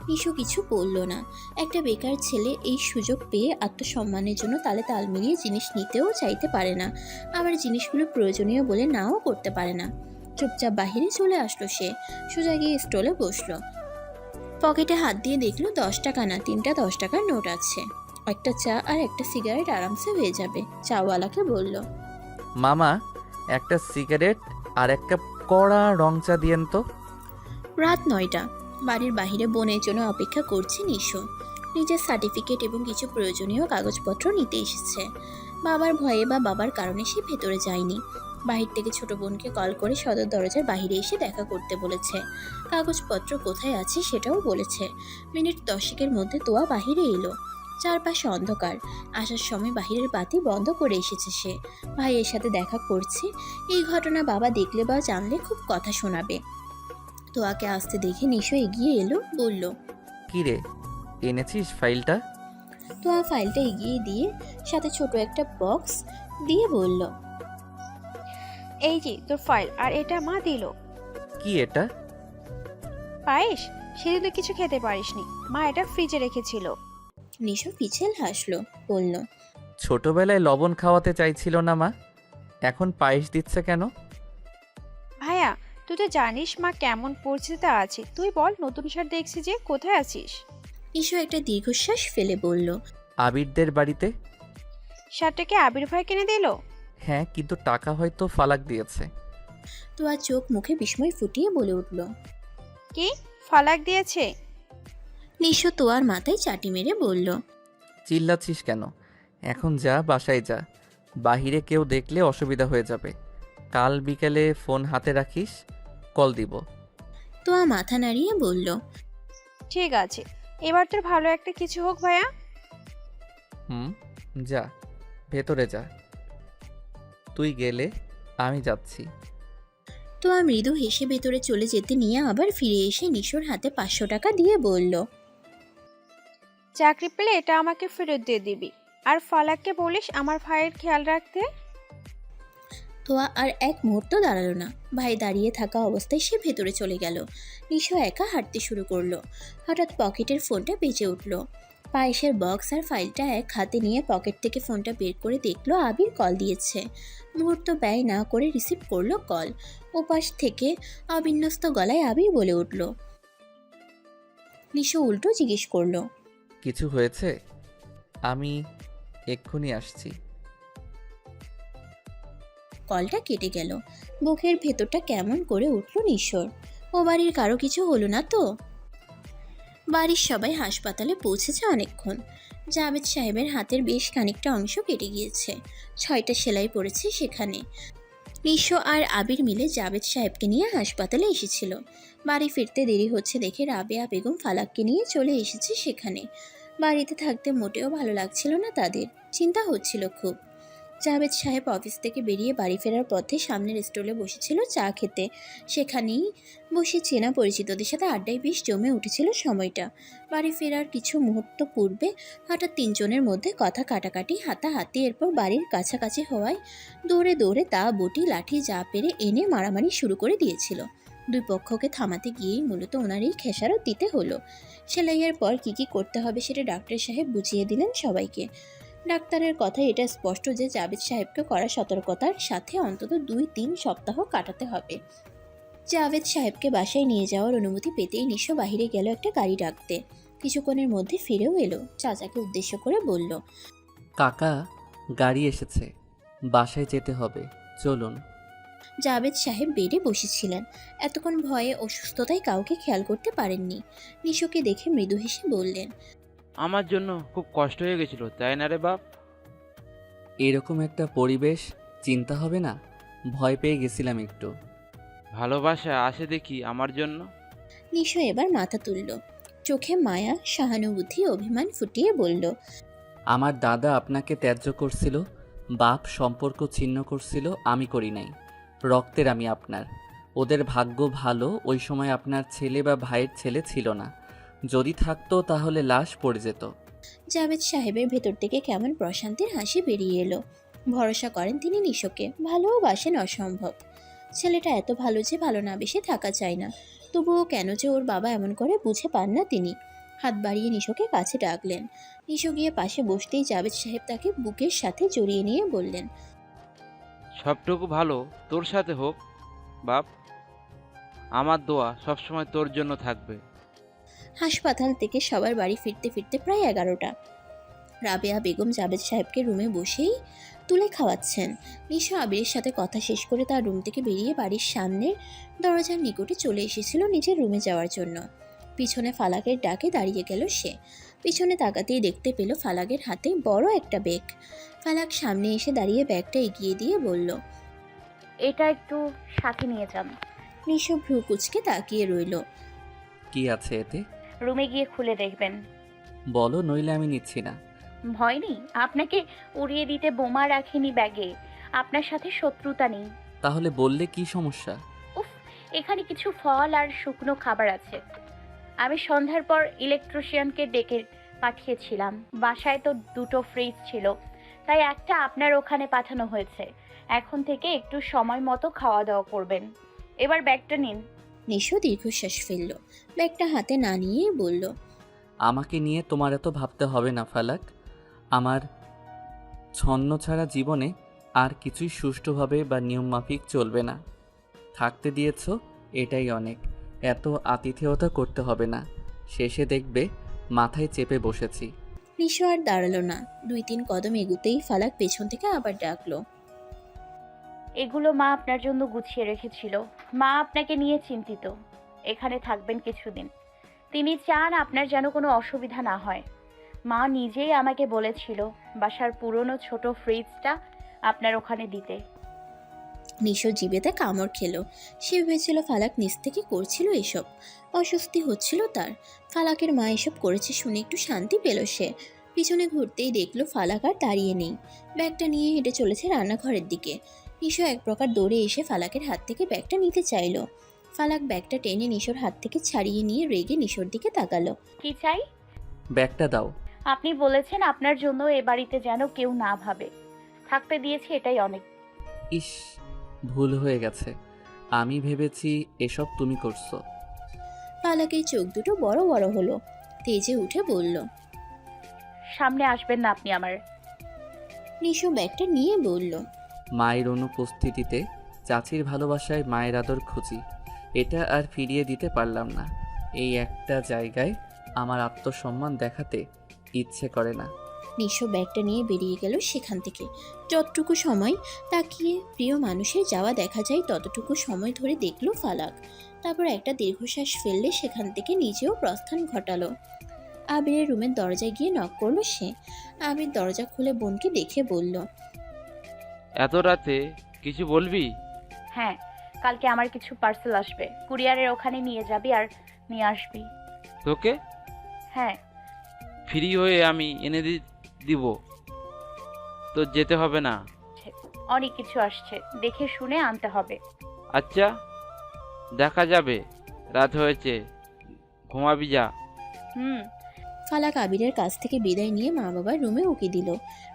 নিশো কিছু বলল না। একটা বেকার ছেলে এই সুযোগ পেয়ে আত্মসম্মানের জন্য তালে তাল মিলিয়ে জিনিস নিতেও চাইতে পারে না, আবার জিনিসগুলো প্রয়োজনীয় বলে নাও করতে পারে না। চুপচাপ বাহিরে চলে আসলো সে। সোজা গিয়ে স্টলে বসলো। পকেটে হাত দিয়ে দেখলো 10 টাকা না, 3টা 10 টাকার নোট আছে। একটা চা আর একটা সিগারেট আরামসে হয়ে যাবে। চাওয়ালাকে বলল, মামা, একটা সিগারেট আর এক কাপ কড়া রং চা দিয়েন তো। রাত 9টা। বাড়ির বাহিরে বোনের জন্য অপেক্ষা করছে নিশো। নিজের সার্টিফিকেট এবং কিছু প্রয়োজনীয় কাগজপত্র নিতে এসেছে। বাবার ভয়ে বা বাবার কারণে সে ভেতরে যায়নি। বাহির থেকে ছোট বোনকে কল করে সদর দরজার বাহিরে এসে দেখা করতে বলেছে। কাগজপত্র কোথায় আছে সেটাও বলেছে। মিনিট 10 মধ্যে তোয়া বাহিরে এলো। চারপাশে অন্ধকার। আসার সময় বাহিরের বাতি বন্ধ করে এসেছে সে। ভাইয়ের সাথে দেখা করছে। এই ঘটনা বাবা দেখলে বা জানলে খুব কথা শোনাবে। তোয়াকে আসতে দেখে নিশো এগিয়ে এলো, বলল, কি রে, এনেছিস ফাইলটা? তোয়া ফাইলটা এগিয়ে দিয়ে সাথে ছোট একটা বক্স দিয়ে বলল, এই যে তোর ফাইল, আর এটা মা দিল। কি এটা? পায়েস, সেদিন তুই কিছু খেতে পারিসনি, মা এটা ফ্রিজে রেখেছিল। নিশো পিছেল হাসলো, বলল, ছোটবেলায় লবণ খাওয়াতে চাইছিল না মা, এখন পায়েস দিচ্ছে কেন? ভাইয়া, তুই তো জানিস মা কেমন পরিস্থিতিতে আছে। তুই বল, নতুন শার্ট দেখছি যে, কোথায় আছিস? নিশো একটা দীর্ঘশ্বাস ফেলে বলল, আবিরদের বাড়িতে। শার্টটাকে আবির ভাই কিনে দিল? হ্যাঁ, কিন্তু টাকা হয়তো ফালাক দিয়েছে। তোয়া চোখ মুখে বিস্ময় ফুটিয়ে বলে উঠল। কি, ফালাক দিয়েছে? নিশো তোয়ার মাথায় চাটি মেরে বলল, চিল্লাচ্ছিস কেন? এখন যা, বাসায় যা। বাহিরে কেউ দেখলে অসুবিধা হয়ে যাবে। কাল বিকেলে ফোন হাতে রাখিস, কল দিব। তোয়া মাথা নাড়িয়ে বলল, ঠিক আছে, এবার তোর ভালো একটা কিছু হোক ভাইয়া। যা, ভেতরে যা। তুই গেলে আমি যাচ্ছি। তোয়া মৃদু হেসে ভেতরে চলে যেতে নিয়ে আবার ফিরে এসে নিশোর হাতে 500 টাকা দিয়ে বলল, চাকরি পেলে এটা আমাকে ফেরত দিয়ে দিবি, আর ফালাককে বলিস আমার ভাইয়ের খেয়াল রাখতে। তোয়া আর এক মুহূর্ত দাঁড়ালো না। ভাই দাঁড়িয়ে থাকা অবস্থায় সে ভেতরে চলে গেল। নিশো একা হাঁটতে শুরু করলো। হঠাৎ পকেটের ফোনটা বেজে উঠল। পায়েসের বক্স আর ফাইলটা এক হাতে নিয়ে পকেট থেকে ফোনটা বের করে দেখলো আবির কল দিয়েছে। মুহূর্ত ব্যয় না করে রিসিভ করলো কল। ওপাশ থেকে অবিন্যস্ত গলায় আবির বলে উঠল। নিশো উল্টো জিজ্ঞেস করলো, কিছু হয়েছে? আমি এক্ষুনি আসছি। কলটা কেটে গেল। বুকের ভেতরটা কেমন করে উঠল নিশোর। ও বাড়ির কারো কিছু হলো না তো? বাড়ির সবাই হাসপাতালে পৌঁছেছে অনেকক্ষণ। জাভেদ সাহেবের হাতের বেশ খানিকটা অংশ কেটে গিয়েছে। 6টা সেলাই পড়েছে সেখানে। নিশো আর আবির মিলে জাভেদ সাহেবকে নিয়ে হাসপাতালে এসেছিল। বাড়ি ফিরতে দেরি হচ্ছে দেখে রাবেয়া বেগম ফালাককে নিয়ে চলে এসেছে সেখানে। বাড়িতে থাকতে মোটেও ভালো লাগছিল না তাদের। চিন্তা হচ্ছিল খুব। জাভেদ সাহেব অফিস থেকে বেরিয়ে বাড়ি ফেরার পথে সামনের স্টলে বসেছিল চা খেতে। সেখানেই বসে চেনা পরিচিতদের সাথে আড্ডায় বেশ জমে উঠেছিল সময়টা। বাড়ি ফেরার কিছু মুহূর্ত পূর্বে হঠাৎ 3 জনের মধ্যে কথা কাটাকাটি, হাতাহাতি, এরপর বাড়ির কাছাকাছি হওয়ায় দৌড়ে দৌড়ে দা, বটি, লাঠি যা পেরে এনে মারামারি শুরু করে দিয়েছিল। 2 পক্ষকে থামাতে গিয়েই মূলত ওনারই খেসারত দিতে হলো। সেলাইয়ের পর কী করতে হবে সেটা ডাক্তার সাহেব বুঝিয়ে দিলেন সবাইকে। ডাক্তারের কথায় এটা স্পষ্ট যে জাভেদ সাহেবকে করা সতর্কতার সাথে অন্তত 2-3 সপ্তাহ কাটাতে হবে। জাভেদ সাহেবকে বাসায় নিয়ে যাওয়ার অনুমতি পেতেই নিশো বাহিরে গেল একটা গাড়ি ডাকতে। কিছুক্ষণের মধ্যে ফিরেও এলো। চাচাকে উদ্দেশ্য করে বলল, কাকা, গাড়ি এসেছে, বাসায় যেতে হবে, চলুন। জাবেদ সাহেব বেডে বসেছিলেন। এতক্ষণ ভয়ে অসুস্থতায় কাউকে খেয়াল করতে পারেননি। নিশোকে দেখে মৃদু হেসে বললেন, আমার জন্য খুব কষ্ট হয়ে গেছিল, তাই না রে বাপ? এরকম একটা পরিবেশ চিন্তা হবে না? ভয় পেয়ে গেছিলাম একটু। ভালোবাসা আসে দেখি আমার জন্য। নিশো এবার মাথা তুলল। চোখে মায়া, সহানুভূতি, অভিমান ফুটিয়ে বলল, আমার দাদা আপনাকে ত্যায্য করছিল, বাপ সম্পর্ক ছিন্ন করছিল, আমি করি নাই। রক্তের আমি আপনার। ওদের ভাগ্য ভালো ওই সময় আপনার ছেলে বা ভাইয়ের ছেলে ছিল না। যদি থাকতো তাহলে লাশ পড়ে যেত। জাবেদ সাহেবের ভেতর থেকে কেমন প্রশান্তির হাসি বেরিয়ে এলো। ভরসা করেন তিনি নিশোকে, ভালোবাসেন অসম্ভব। ছেলেটা এত ভালো যে ভালো না বেশে থাকা চায় না। তবুও কেন যে ওর বাবা এমন করে বুঝে পান না তিনি। হাত বাড়িয়ে নিশোকে কাছে ডাকলেন। নিশো গিয়ে পাশে বসতেই জাবেদ সাহেব তাকে বুকের সাথে জড়িয়ে নিয়ে বললেন, সবটুকু ভালো তোর সাথে হোক বাপ। আমার দোয়া সবসময় তোর জন্য থাকবে। হাসপাতাল থেকে সবার বাড়ি ফিরতে ফিরতে প্রায় 11টা। রাবেয়া বেগম জাবেদ সাহেবকে রুমে বসেই তুলে খাওয়াচ্ছেন। নিশা আবিরের সাথে কথা শেষ করে তার রুম থেকে বেরিয়ে বাড়ির সামনের দরজার নিকটে চলে এসেছিল নিজের রুমে যাওয়ার জন্য। পিছনে ফালাকের ডাকে দাঁড়িয়ে গেল সে। পিছনে তাকাতেই দেখতে পেল ফালাকের হাতে বড় একটা ব্যাগ। ফালাক সামনে এসে দাঁড়িয়ে ব্যাগটা এগিয়ে দিয়ে বলল, এটা একটু সাথে নিয়ে যান। নিশো ভ্রু কুচকে তাকিয়ে রইল। কি আছে এতে? রুমে গিয়ে খুলে দেখবেন। বলো, নইলে আমি নিচ্ছি না। ভয় নেই, আপনাকে উড়িয়ে দিতে বোমা রাখিনি ব্যাগে। আপনার সাথে শত্রুতা নেই। তাহলে বললে কি সমস্যা? উফ, এখানে কিছু ফল আর শুকনো খাবার আছে। আমি সন্ধ্যার পর ইলেকট্রিশিয়ানকে ডেকে পাঠিয়েছিলাম। বাসায় তো দুটো ফ্রিজ ছিল, তাই একটা আপনার ওখানে পাঠানো হয়েছে। এখন থেকে একটু সময় মতো খাওয়া দাওয়া করবেন। এবার ব্যাগটা নিন। নিশো দীর্ঘশ্বাস ফেলল। ব্যাগটা হাতে না নিয়ে বলল, আমাকে নিয়ে তোমার এত ভাবতে হবে না ফালাক। আমার ছন্ন ছাড়া জীবনে আর কিছুই সুষ্ঠুভাবে বা নিয়মমাফিক চলবে না। থাকতে দিয়েছ, এটাই অনেক। এত আতিথেয়তা করতে হবে না। শেষে দেখবে মাথায় চেপে বসেছি। নিশো আর দাঁড়ালো না। 2-3 কদম এগুতেই ফালাক পেছন থেকে আবার ডাকলো, এগুলো মা আপনার জন্য গুছিয়ে রেখেছিল। মা আপনাকে নিয়ে চিন্তিত। এখানে থাকবেন কিছুদিন। তিনি চান আপনার যেন কোনো অসুবিধা না হয়। মা নিজেই আমাকে বলেছিল বাসার পুরনো ছোট ফ্রিজটা আপনার ওখানে দিতে। নিশো জিভেতে কামড় খেলো। সে ভেবেছিল ফালাক নিজ থেকে করছিল এসব। অস্বস্তি হচ্ছিল তার। ফালাকের মা এসব করেছে শুনে একটু শান্তি পেল সে। পিছনে ঘুরতেই দেখলো ফালাক আর দাঁড়িয়ে নেই। ব্যাগটা নিয়ে হেঁটে চলেছে রান্নাঘরের দিকে। নিশো এক প্রকার দৌড়ে এসে ফালাকের হাত থেকে ব্যাগটা নিতে চাইলো। ফালাক ব্যাগটা টেনে নিশোর হাত থেকে ছাড়িয়ে নিয়ে রেগে নিশোর দিকে তাকালো। কি চাই? ব্যাগটা দাও। আপনি বলেছেন আপনার জন্য এ বাড়িতে যেন কেউ না ভাবে। থাকতে দিয়েছি, এটাই অনেক। ইস, ভুল হয়ে গেছে। আমি ভেবেছি এসব তুমি করছো। ফালাকের চোখ দুটো বড় বড় হলো। তেজে উঠে বলল, সামনে আসবেন না আপনি আমার। নিশো ব্যাগটা নিয়ে বলল, মায়ের অনুপস্থিতিতে চাচির ভালোবাসায় মায়ের আদর খুঁজি। এটা আর ফিরিয়ে দিতে পারলাম না। এই একটা জায়গায় আমার আত্মসম্মান দেখাতে ইচ্ছে করে না। নিশো ব্যাগটা নিয়ে বেরিয়ে গেল সেখান থেকে। যতটুকু সময় তাকিয়ে প্রিয় মানুষের যাওয়া দেখা যায় ততটুকু সময় ধরে দেখলো ফালাক। তারপর একটা দীর্ঘশ্বাস ফেললে সেখান থেকে নিজেও প্রস্থান ঘটালো। আবিরের রুমের দরজায় গিয়ে নক করলো সে। আবির দরজা খুলে বোনকে দেখে বলল, এত রাতে কিছু বলবি? হ্যাঁ, কালকে আমার কিছু পার্সেল আসবে। কুরিয়ারের ওখানে নিয়ে যাবি আর নিয়ে আসবি। তোকে হ্যাঁ। ফ্রি হয়ে আমি এনে দিব, তো যেতে হবে না। অনেক কিছু আসছে, দেখে শুনে আনতে হবে। আচ্ছা, দেখা যাবে। রাত হয়েছে, ঘুমাবি যা। হুম। ফালাক আবিরের কাছ থেকে বিদায় নিয়ে মা বাবার রুমে উকি দিল।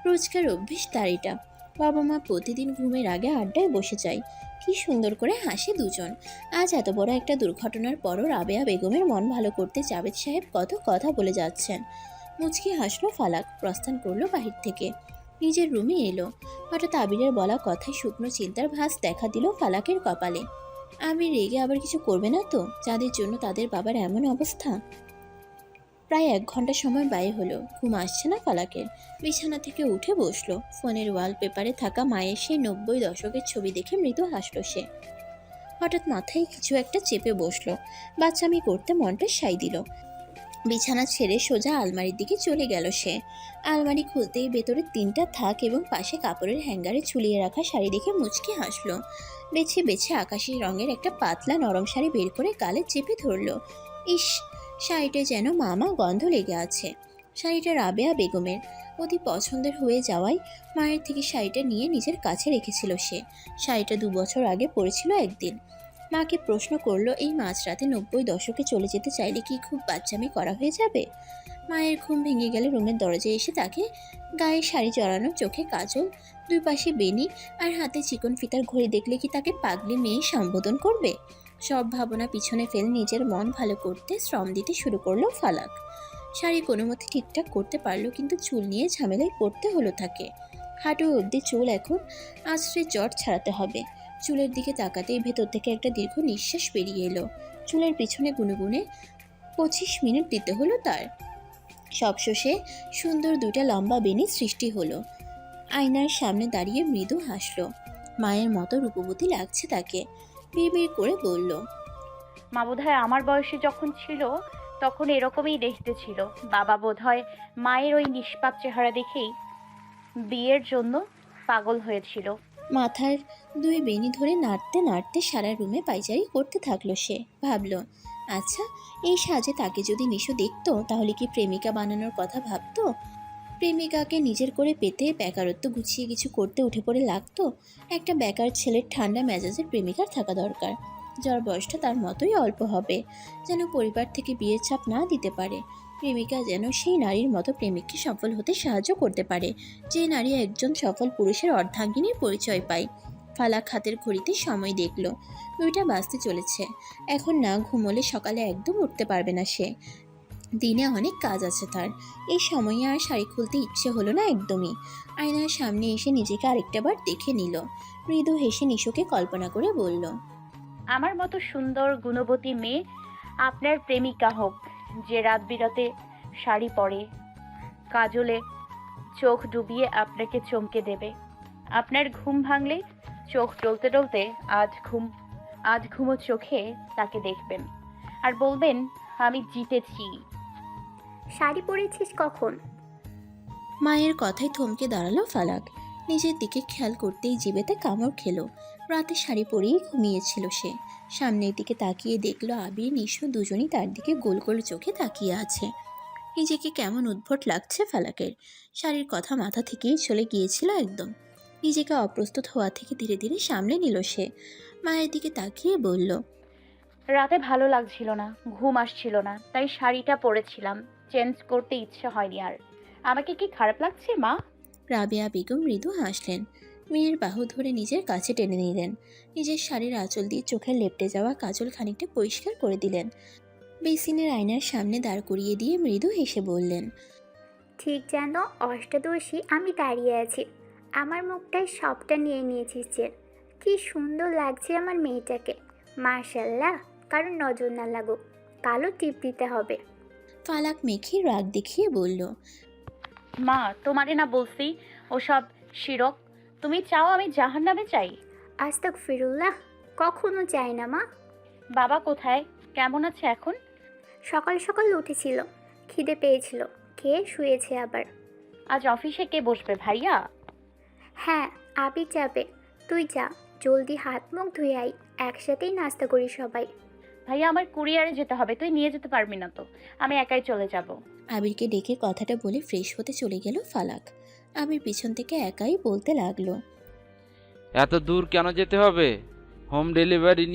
রোজকার অভ্যেস তার এটা। বাবা মা প্রতিদিন ঘুমের আগে আড্ডায় বসে যায়। কি সুন্দর করে হাসে দুজন। আজ এত বড় একটা দুর্ঘটনার পরও রাবেয়া বেগমের মন ভালো করতে জাবেদ সাহেব কত কথা বলে যাচ্ছেন। মুচকি হাসলো ফালাক। প্রস্থান করলো বাহির থেকে। নিজের রুমে এলো। হঠাৎ আবিরের বলা কথায় শুকনো চিন্তার ভাঁজ দেখা দিল ফালাকের কপালে। আবির রেগে আবার কিছু করবে না তো, যাদের জন্য তাদের বাবার এমন অবস্থা? প্রায় 1 ঘন্টা সময় ব্যয় হলো, ঘুম আসছে না ফালাকের। বিছানা থেকে উঠে বসলো। ফোনের ওয়ালপেপারে থাকা মায়ের সেই 90 দশকের ছবি দেখে মৃদু হাসলো সে। হঠাৎ মাথায় কিছু একটা চেপে বসলো। বাচ্চামি করতে মনটা সাই দিল। বিছানা ছেড়ে সোজা আলমারির দিকে চলে গেল সে। আলমারি খুলতেই ভেতরে 3টা থাক এবং পাশে কাপড়ের হ্যাঙ্গারে ঝুলিয়ে রাখা শাড়ি দেখে মুচকি হাসলো। বেছে বেছে আকাশি রঙের একটা পাতলা নরম শাড়ি বের করে গালে চেপে ধরলো। ইস, শাড়িটা যেন মামা গন্ধ লেগে আছে। শাড়িটা রাবেয়া বেগমের, অতি পছন্দের হয়ে যাওয়ায় মায়ের থেকে শাড়িটা নিয়ে নিজের কাছে রেখেছিল সে। শাড়িটা 2 বছর আগে পরেছিল একদিন। মাকে প্রশ্ন করলো, এই মাঝরাতে 90 দশকে চলে যেতে চাইলে কি খুব বাচ্চামি করা হয়ে যাবে? মায়ের ঘুম ভেঙে গেলে রুমের দরজায় এসে তাকে গায়ে শাড়ি জড়ানো, চোখে কাজল, 2 পাশে বেনি আর হাতে চিকন ফিতার ঘড়ি দেখলে কি তাকে পাগলি মেয়ে সম্বোধন করবে? সব ভাবনা পিছনে ফেলে নিজের মন ভালো করতে শ্রম দিতে শুরু করলো ফালাক। শাড়ি কোনো মতে ঠিকঠাক করতে পারলো, কিন্তু চুল নিয়ে ঝামেলায় পড়তে হলো তাকে। হাঁটু অবধি চুল এখন আছড়ে জট ছাড়াতে হবে। চুলের দিকে তাকাতেই ভেতর থেকে একটা দীর্ঘ নিঃশ্বাস বেরিয়ে এলো। চুলের পিছনে গুনগুনে 25 মিনিট দিতে হলো তার। সবশেষে সুন্দর 2টা লম্বা বেনি সৃষ্টি হলো। আয়নার সামনে দাঁড়িয়ে মৃদু হাসলো। মায়ের মতো রূপবতী লাগছে তাকে। বিড়বিড় করে বলল, মা বোধহয় আমার বয়সে যখন ছিল তখন এরকমই দেখতে ছিল। বাবা বোধহয় মায়ের ওই নিষ্পাপ চেহারা দেখেই বিয়ের জন্য পাগল হয়েছিল। মাথার 2 বেনি ধরে নাড়তে নাড়তে সারা রুমে পায়চারি করতে থাকলো সে। ভাবলো, আচ্ছা, এই সাজে তাকে যদি নিশু দেখতো তাহলে কি প্রেমিকা বানানোর কথা ভাবতো? প্রেমিকাকে নিজের করে পেতে বেকারত্ব গুছিয়ে কিছু করতে উঠে পড়ে লাগতো? একটা বেকার ছেলের ঠান্ডা মেজাজের প্রেমিকার থাকা দরকার, যার বয়সটা তার মতোই অল্প হবে, যেন পরিবার থেকে বিয়ের চাপ না দিতে পারে। প্রেমিকা যেন সেই নারীর মতো প্রেমিককে সফল হতে সাহায্য করতে পারে, যে নারী একজন সফল পুরুষের অর্ধাঙ্গিনীর পরিচয় পায়। ফালাক হাতের ঘড়িতে সময় দেখলো, 2টা বাজতে চলেছে। এখন না ঘুমোলে সকালে একদম উঠতে পারবে না সে। দিনে অনেক কাজ আছে তার। এই সময়ে আর শাড়ি খুলতে ইচ্ছে হলো না একদমই। আয়নার সামনে এসে নিজেকে আরেকটা বার দেখে নিল। মৃদু হেসে নিশোকে কল্পনা করে বলল, আমার মতো সুন্দর গুণবতী মেয়ে আপনার প্রেমিকা হোক, যে রাত বিরাতে শাড়ি পরে, কাজলে চোখ ডুবিয়ে আপনাকে চমকে দেবে। আপনার ঘুম ভাঙলে চোখ টলতে টলতে আধ ঘুমো চোখে তাকে দেখবেন আর বলবেন, আমি জিতেছি। শাড়ি পরেছিস কখন? মায়ের কথায় থমকে দাঁড়ালো ফালাক। নিজের দিকে খেয়াল করতেই জিভেতে কামড় খেলো। রাতে শাড়ি পরেই ঘুমিয়েছিল সে। সামনের দিকে তাকিয়ে দেখলো আবির নিশো দুজনই তার দিকে গোল গোল চোখে তাকিয়ে আছে। নিজেকে কেমন উদ্ভট লাগছে ফালাকের। শাড়ির কথা মাথা থেকেই চলে গিয়েছিল একদম। নিজেকে অপ্রস্তুত হওয়া থেকে ধীরে ধীরে সামলে নিল সে। মায়ের দিকে তাকিয়ে বলল, রাতে ভালো লাগছিল না, ঘুম আসছিল না, তাই শাড়িটা পরেছিলাম। চেঞ্জ করতে ইচ্ছে হয়নি আর। আমাকে কি খারাপ লাগছে মা? রাবেয়া বেগম মৃদু হাসলেন। মেয়ের বাহু ধরে নিজের কাছে টেনে নিলেন। নিজের শাড়ির আঁচল দিয়ে চোখের লেপটে যাওয়া কাজল খানিকটা পরিষ্কার করে দিলেন। বেসিনের আয়নার সামনে দাঁড় করিয়ে দিয়ে মৃদু হেসে বললেন, ঠিক যেন অষ্টাদশী আমি দাঁড়িয়ে আছি। আমার মুখটায় সবটা নিয়ে নিয়েছিস যে। কি সুন্দর লাগছে আমার মেয়েটাকে। মাশাল্লাহ, কারণ নজর না লাগুক, কালো টিপ দিতে হবে। ফালাক মেখে রাগ দেখিয়ে বলল, মা, তোমারে না বলছি ওসব শিরক? তুমি চাও আমি জাহান্নামে চাই? আস্তাগফিরুল্লাহ, কখনো চাই না মা। বাবা কোথায়? কেমন আছে এখন? সকাল সকাল উঠেছিল, খিদে পেয়েছিল, খেয়ে শুয়েছে আবার। আজ অফিসে কে বসবে, ভাইয়া? হ্যাঁ, আবির যাবে। তুই যা, জলদি হাত মুখ ধুয়ে আই, একসাথেই নাস্তা করি সবাই। ভাইয়া, আমার কুরিয়ারে যেতে হবে, তুই নিয়ে যেতে পারবি না তো? আমি একাই চলে যাব। আবিরকে ডেকে কথাটা বলে ফ্রেশ হতে চলে গেল ফালাক। আবির পিছন থেকে একাই বলতে লাগলো, এত দূর কেন যেতে হবে? হোম ডেলিভারি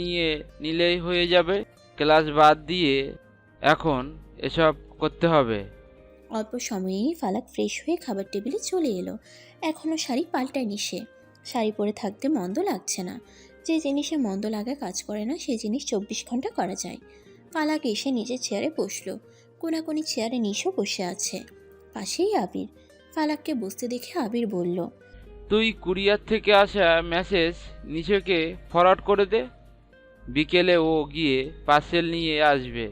নিলেই হয়ে যাবে। ক্লাস বাদ দিয়ে এখন এসব করতে হবে? অল্প সময়েই ফালাক ফ্রেশ হয়ে খাবার টেবিলে চলে এলো। এখনও শাড়ি পাল্টায়নি সে। শাড়ি পরে থাকতে মন্দ লাগছে না। যে জিনিসে মন্দ লাগা কাজ করে না সেই জিনিস 24 ঘন্টা করা যায়। ফালাক এসে নিজের চেয়ারে বসলো। কোনাকুনি চেয়ারে নিশো বসে আছে, পাশেই আবির। ফালাককে বসতে দেখে আবির বলল, তুই কুরিয়ার থেকে আসা মেসেজ নিচেকে ফরওয়ার্ড করে দে। বিকেলে ও গিয়ে পার্সেল নিয়ে আসবে,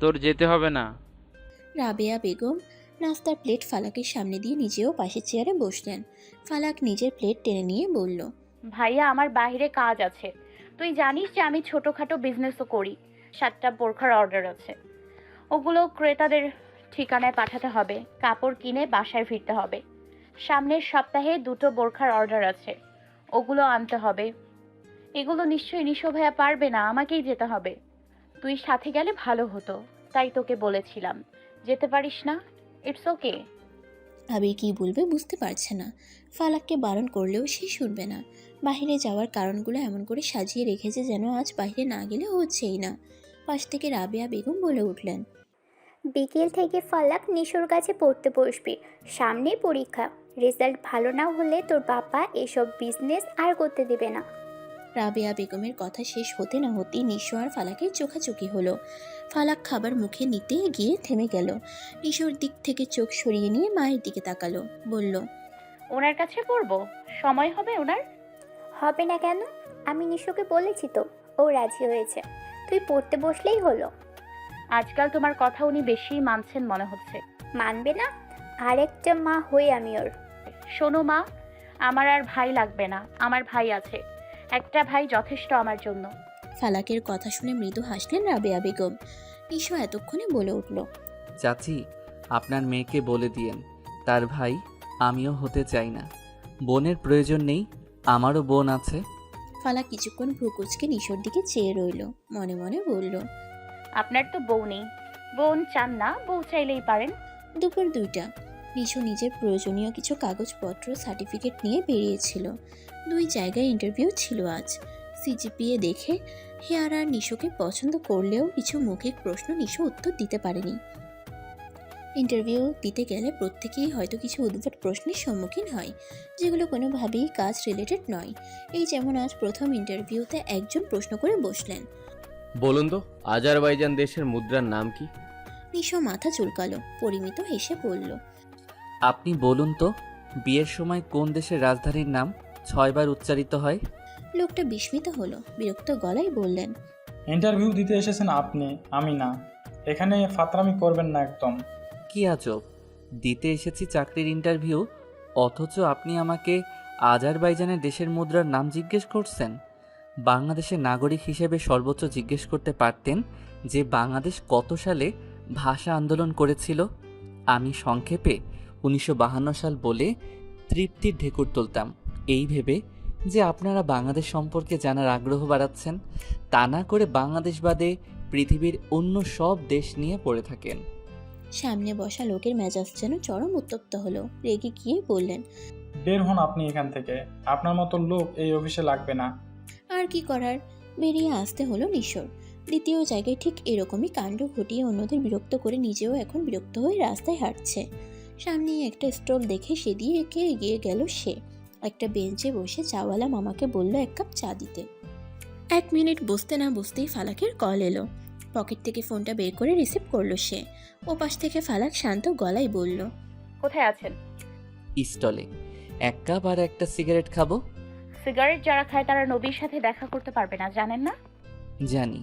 তোর যেতে হবে না। রাবেয়া বেগম নাস্তার প্লেট ফালাকের সামনে দিয়ে নিজেও পাশের চেয়ারে বসলেন। ফালাক নিজের প্লেট টেনে নিয়ে বলল, ভাইয়া আমার বাইরে কাজ আছে। তুই জানিস যে আমি ছোটোখাটো বিজনেসও করি। 7টা বোরখার অর্ডার আছে, ওগুলো ক্রেতাদের ঠিকানায় পাঠাতে হবে। কাপড় কিনে বাসায় ফিরতে হবে। সামনের সপ্তাহে 2টো বোরখার অর্ডার আছে, ওগুলো আনতে হবে। এগুলো নিশ্চয়ই নিশো ভাইয়া পারবে না, আমাকেই যেতে হবে। তুই সাথে গেলে ভালো হতো, তাই তোকে বলেছিলাম। যেতে পারিস না? It's okay. আবির কি বলবে বুঝতে পারছে না। ফালাককে বারণ করলেও সে শুনবে না। বাইরে যাওয়ার কারণগুলো এমন করে সাজিয়ে রেখেছে যেন আজ বাইরে না গেলে হচ্ছেই না। পাশ থেকে রাবেয়া বেগম বলে উঠলেন, বিকেল থেকে ফালাক নিশোর কাছে পড়তে বসবি। সামনেই পরীক্ষা, রেজাল্ট ভালো না হলে তোর বাবা এসব বিজনেস আর করতে দেবে না। রাবেয়া বেগমের কথা শেষ হতে না হতেই নিশো আর ফালাকের চোখাচোখি হলো। ফালাক খাবার মুখে নিতে গিয়ে থেমে গেল। নিশোর দিক থেকে চোখ সরিয়ে নিয়ে মায়ের দিকে তাকালো, বলল, ওনার কাছে পড়বো? সময় হবে ওনার? হবে না কেন? আমি নিশোকে বলেছি তো, ও রাজি হয়েছে। তুই পড়তে বসলেই হলো। আজকাল তোমার কথা উনি বেশিই মানছেন মনে হচ্ছে। মানবে না? আরেকটা মা হই আমি ওর। শোনো মা, আমার আর ভাই লাগবে না। আমার ভাই আছে, একটা ভাই যথেষ্ট আমার জন্য। ফালাকের কথা শুনে মৃদু হাসলেন রাবেয়া বেগম। নিশো এতক্ষণে বলে উঠল, চাচি, আপনার মেয়েকে বলে দিয়েন তার ভাই আমিও হতে চাই না। বোনের প্রয়োজন নেই, আমারও বোন আছে। ফালাক কিছুক্ষণ ভ্রুকুচকে নিশোর দিকে চেয়ে রইল, মনে মনে বলল, আপনার তো বউ নেই, বোন চান না, বউ চাইলেই পারেন। দুপুর 2টা। নিশো নিজের প্রয়োজনীয় কিছু কাগজপত্র সার্টিফিকেট নিয়ে বেরিয়েছিল। 2 জায়গায় ইন্টারভিউ ছিল আজ। সিজিপিএ দেখে হেয়ার আর নিশোকে পছন্দ করলেও কিছু মৌখিক প্রশ্ন নিশো উত্তর দিতে পারেনি। ইন্টারভিউ দিতে গেলে প্রত্যেকেই হয়তো কিছু উদ্ভট প্রশ্নের সম্মুখীন হয়, যেগুলো কোনোভাবেই কাজ রিলেটেড নয়। এই যেমন আজ প্রথম ইন্টারভিউতে একজন প্রশ্ন করে বসলেন, বলুন তো, আজারবাইজান দেশের মুদ্রার নাম কি? নিশো মাথা চুলকালো, পরিমিত হেসে বলল, আপনি বলুন তো, বিয়ের সময় কোন দেশের রাজধানীর নাম 6 বার উচ্চারিত হয়? লোকটা বিস্মিত হলো, বিরক্ত গলায় বললেন, ইন্টারভিউ দিতে এসেছেন আপনি, আমি না। এখানে ফাতরামি করবেন না একদম। কি আজব, দিতে এসেছি চাকরির ইন্টারভিউ, অথচ আপনি আমাকে আজারবাইজানের দেশের মুদ্রার নাম জিজ্ঞেস করছেন। বাংলাদেশের নাগরিক হিসেবে সর্বোচ্চ জিজ্ঞেস করতে পারতেন যে বাংলাদেশ কত সালে ভাষা আন্দোলন করেছিল। আমি সংক্ষেপে 1952 সাল বলে তৃপ্তির ঢেকুর তুলতাম, এই ভেবে যে আপনারা বাংলাদেশ সম্পর্কে জানার আগ্রহ বাড়াচ্ছেন, তা না করে বাংলাদেশ বাদে পৃথিবীর অন্য সব দেশ নিয়ে পড়ে থাকেন। সামনে বসা লোকের মেজাজ যেন চরম উত্তপ্ত হলো। রেগে গিয়ে বললেন, বের হন আপনি এখান থেকে, আপনার মতো লোক এই অফিসে লাগবে না। আর কি করার, বেরিয়ে আসতে হলো নিশোর। দ্বিতীয় জায়গায় ঠিক এরকমই কাণ্ড ঘটিয়ে অন্যদের বিরক্ত করে নিজেও এখন বিরক্ত হয়ে রাস্তায় হাঁটছে। সামনে একটা স্টল দেখে সেদিকে এগিয়ে গেল সে। একটা বেঞ্চে বসে চাওয়ালা মামাকে বলল 1 কাপ চা দিতে। 1 মিনিট বসতে না বসতেই ফালাকের কল এলো। পকেট থেকে ফোনটা বের করে রিসিভ করলো সে। ওপাশ থেকে ফালাক শান্ত গলায় বলল, কোথায় আছেন? স্টলে 1 কাপ আর একটা সিগারেট খাবো। সিগারেট যারা খায় তারা নবীর সাথে দেখা করতে পারবে না, জানেন না? জানি।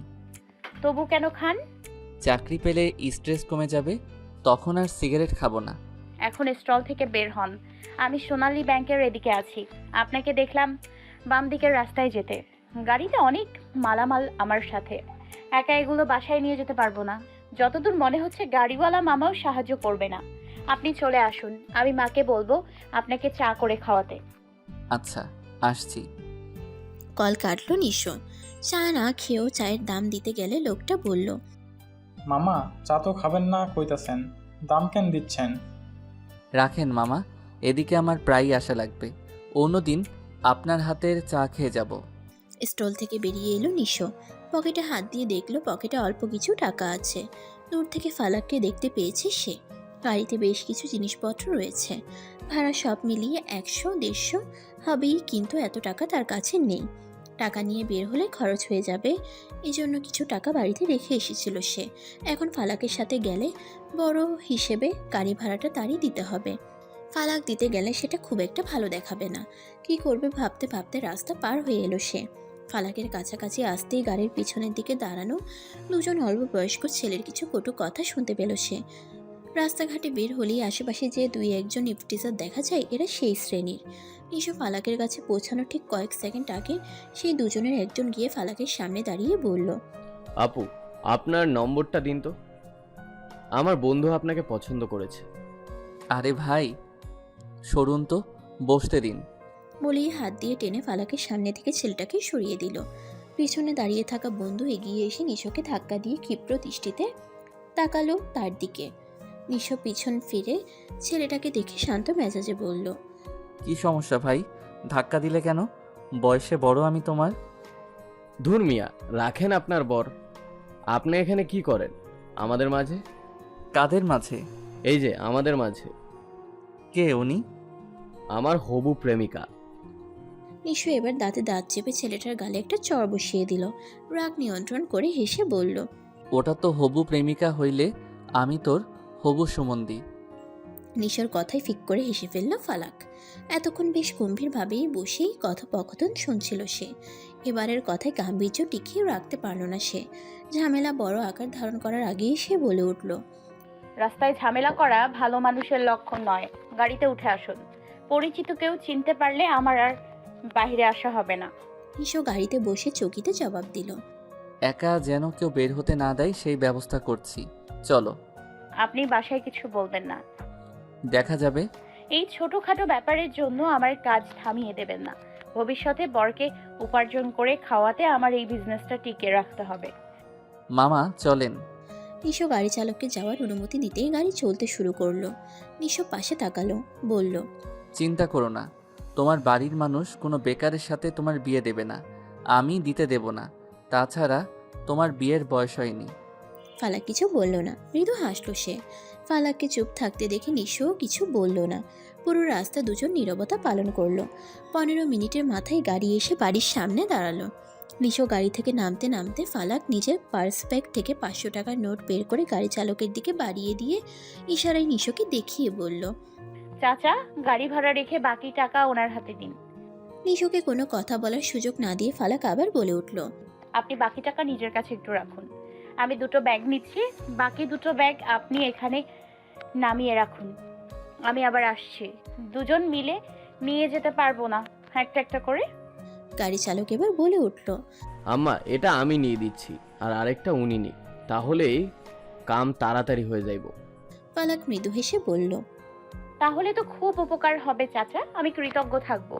তবু কেন খান? চাকরি পেলে স্ট্রেস কমে যাবে, তখন আর সিগারেট খাবো না। এখন স্টল থেকে বের হন। আমি সোনালী ব্যাংকের এদিকে আছি। আপনাকে দেখলাম বাম দিকের রাস্তায় যেতে। গাড়িতে অনেক মালামাল আমার সাথে, একা এগুলো বাসায় নিয়ে যেতে পারবো না। যতদূর মনে হচ্ছে গাড়িওয়ালা মামাও সাহায্য করবে না। আপনি চলে আসুন, আমি মাকে বলবো আপনাকে চা করে খাওয়াতে। আচ্ছা, আসছি। কল কাটলো নিশো। চা না খেয়েও চায়ের দাম দিতে গেলে লোকটা বলল, মামা, চা তো খাবেন না কইতাছেন, দাম কেন দিচ্ছেন? রাখেন মামা, এদিকে আমার প্রায়ই আসা লাগবে, অন্যদিন আপনার হাতের চা খেয়ে যাব। স্টল থেকে বেরিয়ে এলো নিশো। পকেটে হাত দিয়ে দেখলো পকেটে অল্প কিছু টাকা আছে। দূর থেকে ফালাককে দেখতে পেয়েছে সে। গাড়িতে বেশ কিছু জিনিসপত্র রয়েছে, ভাড়া সব মিলিয়ে 100-150 হবেই, কিন্তু এত টাকা তার কাছে নেই। টাকা নিয়ে বের হলে খরচ হয়ে যাবে, এজন্য কিছু টাকা বাড়িতে রেখে এসেছিল সে। এখন ফালাকের সাথে গেলে বড় হিসেবে গাড়ি ভাড়াটা তারই দিতে হবে। ফালাক দিতে গেলে সেটা খুব একটা ভালো দেখাবে না। কি করবে ভাবতে ভাবতে রাস্তা পার হয়ে এলো সে। ফালাকের কাছাকাছি আসতেই গাড়ির পিছনের দিকে দাঁড়ানো 2জন অল্প বয়স্ক ছেলের কিছু কটু কথা শুনতে পেল সে। রাস্তাঘাটে বের হলেই আশেপাশে যে দুই একজন ইফটিজার দেখা যায়, এরা সেই শ্রেণীর। নিশো ফালাকের কাছে পৌঁছানোর ঠিক কয়েক সেকেন্ড আগে সেই দুজনের একজন গিয়ে ফালাকের সামনে দাঁড়িয়ে বলল, আপু, আপনার নম্বরটা দিন তো। আমার বন্ধু আপনাকে পছন্দ করেছে। আরে ভাই সরুন তো, বসতে দিন। বলেই হাত দিয়ে টেনে ফালাকের সামনে থেকে ছেলেটাকে সরিয়ে দিল। পিছনে দাঁড়িয়ে থাকা বন্ধু এগিয়ে এসে নিশোকে ধাক্কা দিয়ে ক্ষিপ্র দৃষ্টিতে তাকালো তার দিকে। নিশো পিছন ফিরে ছেলেটাকে দেখে শান্ত মেজাজে বলল, কি সমস্যা ভাই, ধাক্কা দিলে কেন? বয়সে বড় আমি তোমার। ধুর মিয়া, রাখেন আপনার বর। আপনি এখানে কি করেন আমাদের মাঝে? কাদের মাঝে? এই যে আমাদের মাঝে। কে উনি? আমার হবু প্রেমিকা। নিশো এবার দাঁতে দাঁত চেপে ছেলেটার গালে একটা চড় বসিয়ে দিল। রাগ নিয়ন্ত্রণ করে হেসে বলল, ওটা তো হবু প্রেমিকা হইলে আমি তোর হবু সুমন্দি। নিশোর কথায় ফিক করে হেসে ফেলল ফালাক। এতক্ষণ বেশ গম্ভীরভাবেই বসেই কথোপকথন শুনছিল সে। এবারের কথায় গাম্ভীর্য টিকিয়ে রাখতে পারল না সে। ঝামেলা বড় আকার ধারণ করার আগেই সে বলে উঠল, রাস্তায় ঝামেলা করা ভালো মানুষের লক্ষণ নয়। গাড়িতে উঠে আসুন। পরিচিত কেউ চিনতে পারলে আমার আর বাইরে আসা হবে না। নিশো গাড়িতে বসে চকিতে জবাব দিল, একা যেন কেউ বের হতে না দেয় সেই ব্যবস্থা করছি, চলো। আপনি বাসায় কিছু বলবেন না। দেখা যাবে। এই ছোটখাটো ব্যাপারের জন্য আমার কাজ থামিয়ে দেবেন না। ভবিষ্যতে বরকে উপার্জন করে খাওয়াতে আমার এই বিজনেসটা টিকিয়ে রাখতে হবে। মামা চলেন। নিশো গাড়ি চালককে যাওয়ার অনুমতি দিতেই গাড়ি চলতে শুরু করলো। নিশো পাশে তাকালো, বলল, চিন্তা করো না, তোমার বাড়ির মানুষ কোনো বেকারের সাথে তোমার বিয়ে দেবে না, আমি দিতে দেব না। তাছাড়া তোমার বিয়ের বয়স হয়নি। ফালাক কিছু বলল না, মৃদু হাসলো সে। ফালাককে চুপ থাকতে দেখে নিশো কিছু বলল না। পুরো রাস্তা দুজন নীরবতা পালন করলো। 15 মিনিটের মাথায় গাড়ি এসে বাড়ির সামনে দাঁড়ালো। নিশো গাড়ি থেকে নামতে নামতে ফালাক নিজের পার্স ব্যাগ থেকে 500 টাকার নোট বের করে গাড়ি চালকের দিকে বাড়িয়ে দিয়ে ইশারায় নিশোকে দেখিয়ে বলল, চাচা, গাড়ি ভাড়া রেখে বাকি টাকা ওনার হাতে দিন। নিশোকে কোনো কথা বলার সুযোগ না দিয়ে ফালাক আবার বলে উঠল, আপনি বাকি টাকা নিজের কাছে একটু রাখুন। আমি 2টো ব্যাগ নিচ্ছি, বাকি 2টো ব্যাগ আপনি এখানে নামিয়ে রাখুন। আমি আবার আসছি। দুজন মিলে নিয়ে যেতে পারবো না, একটা একটা করে। গাড়ি চালক এবার বলে উঠল, আম্মা, এটা আমি নিয়ে দিচ্ছি, আর আরেকটা উনি নিক, তাহলেই কাম তাড়াতাড়ি হয়ে যাইব। ফালাক মৃদু হেসে বলল, তাহলে তো খুব উপকার হবে চাচা, আমি কৃতজ্ঞ থাকবো।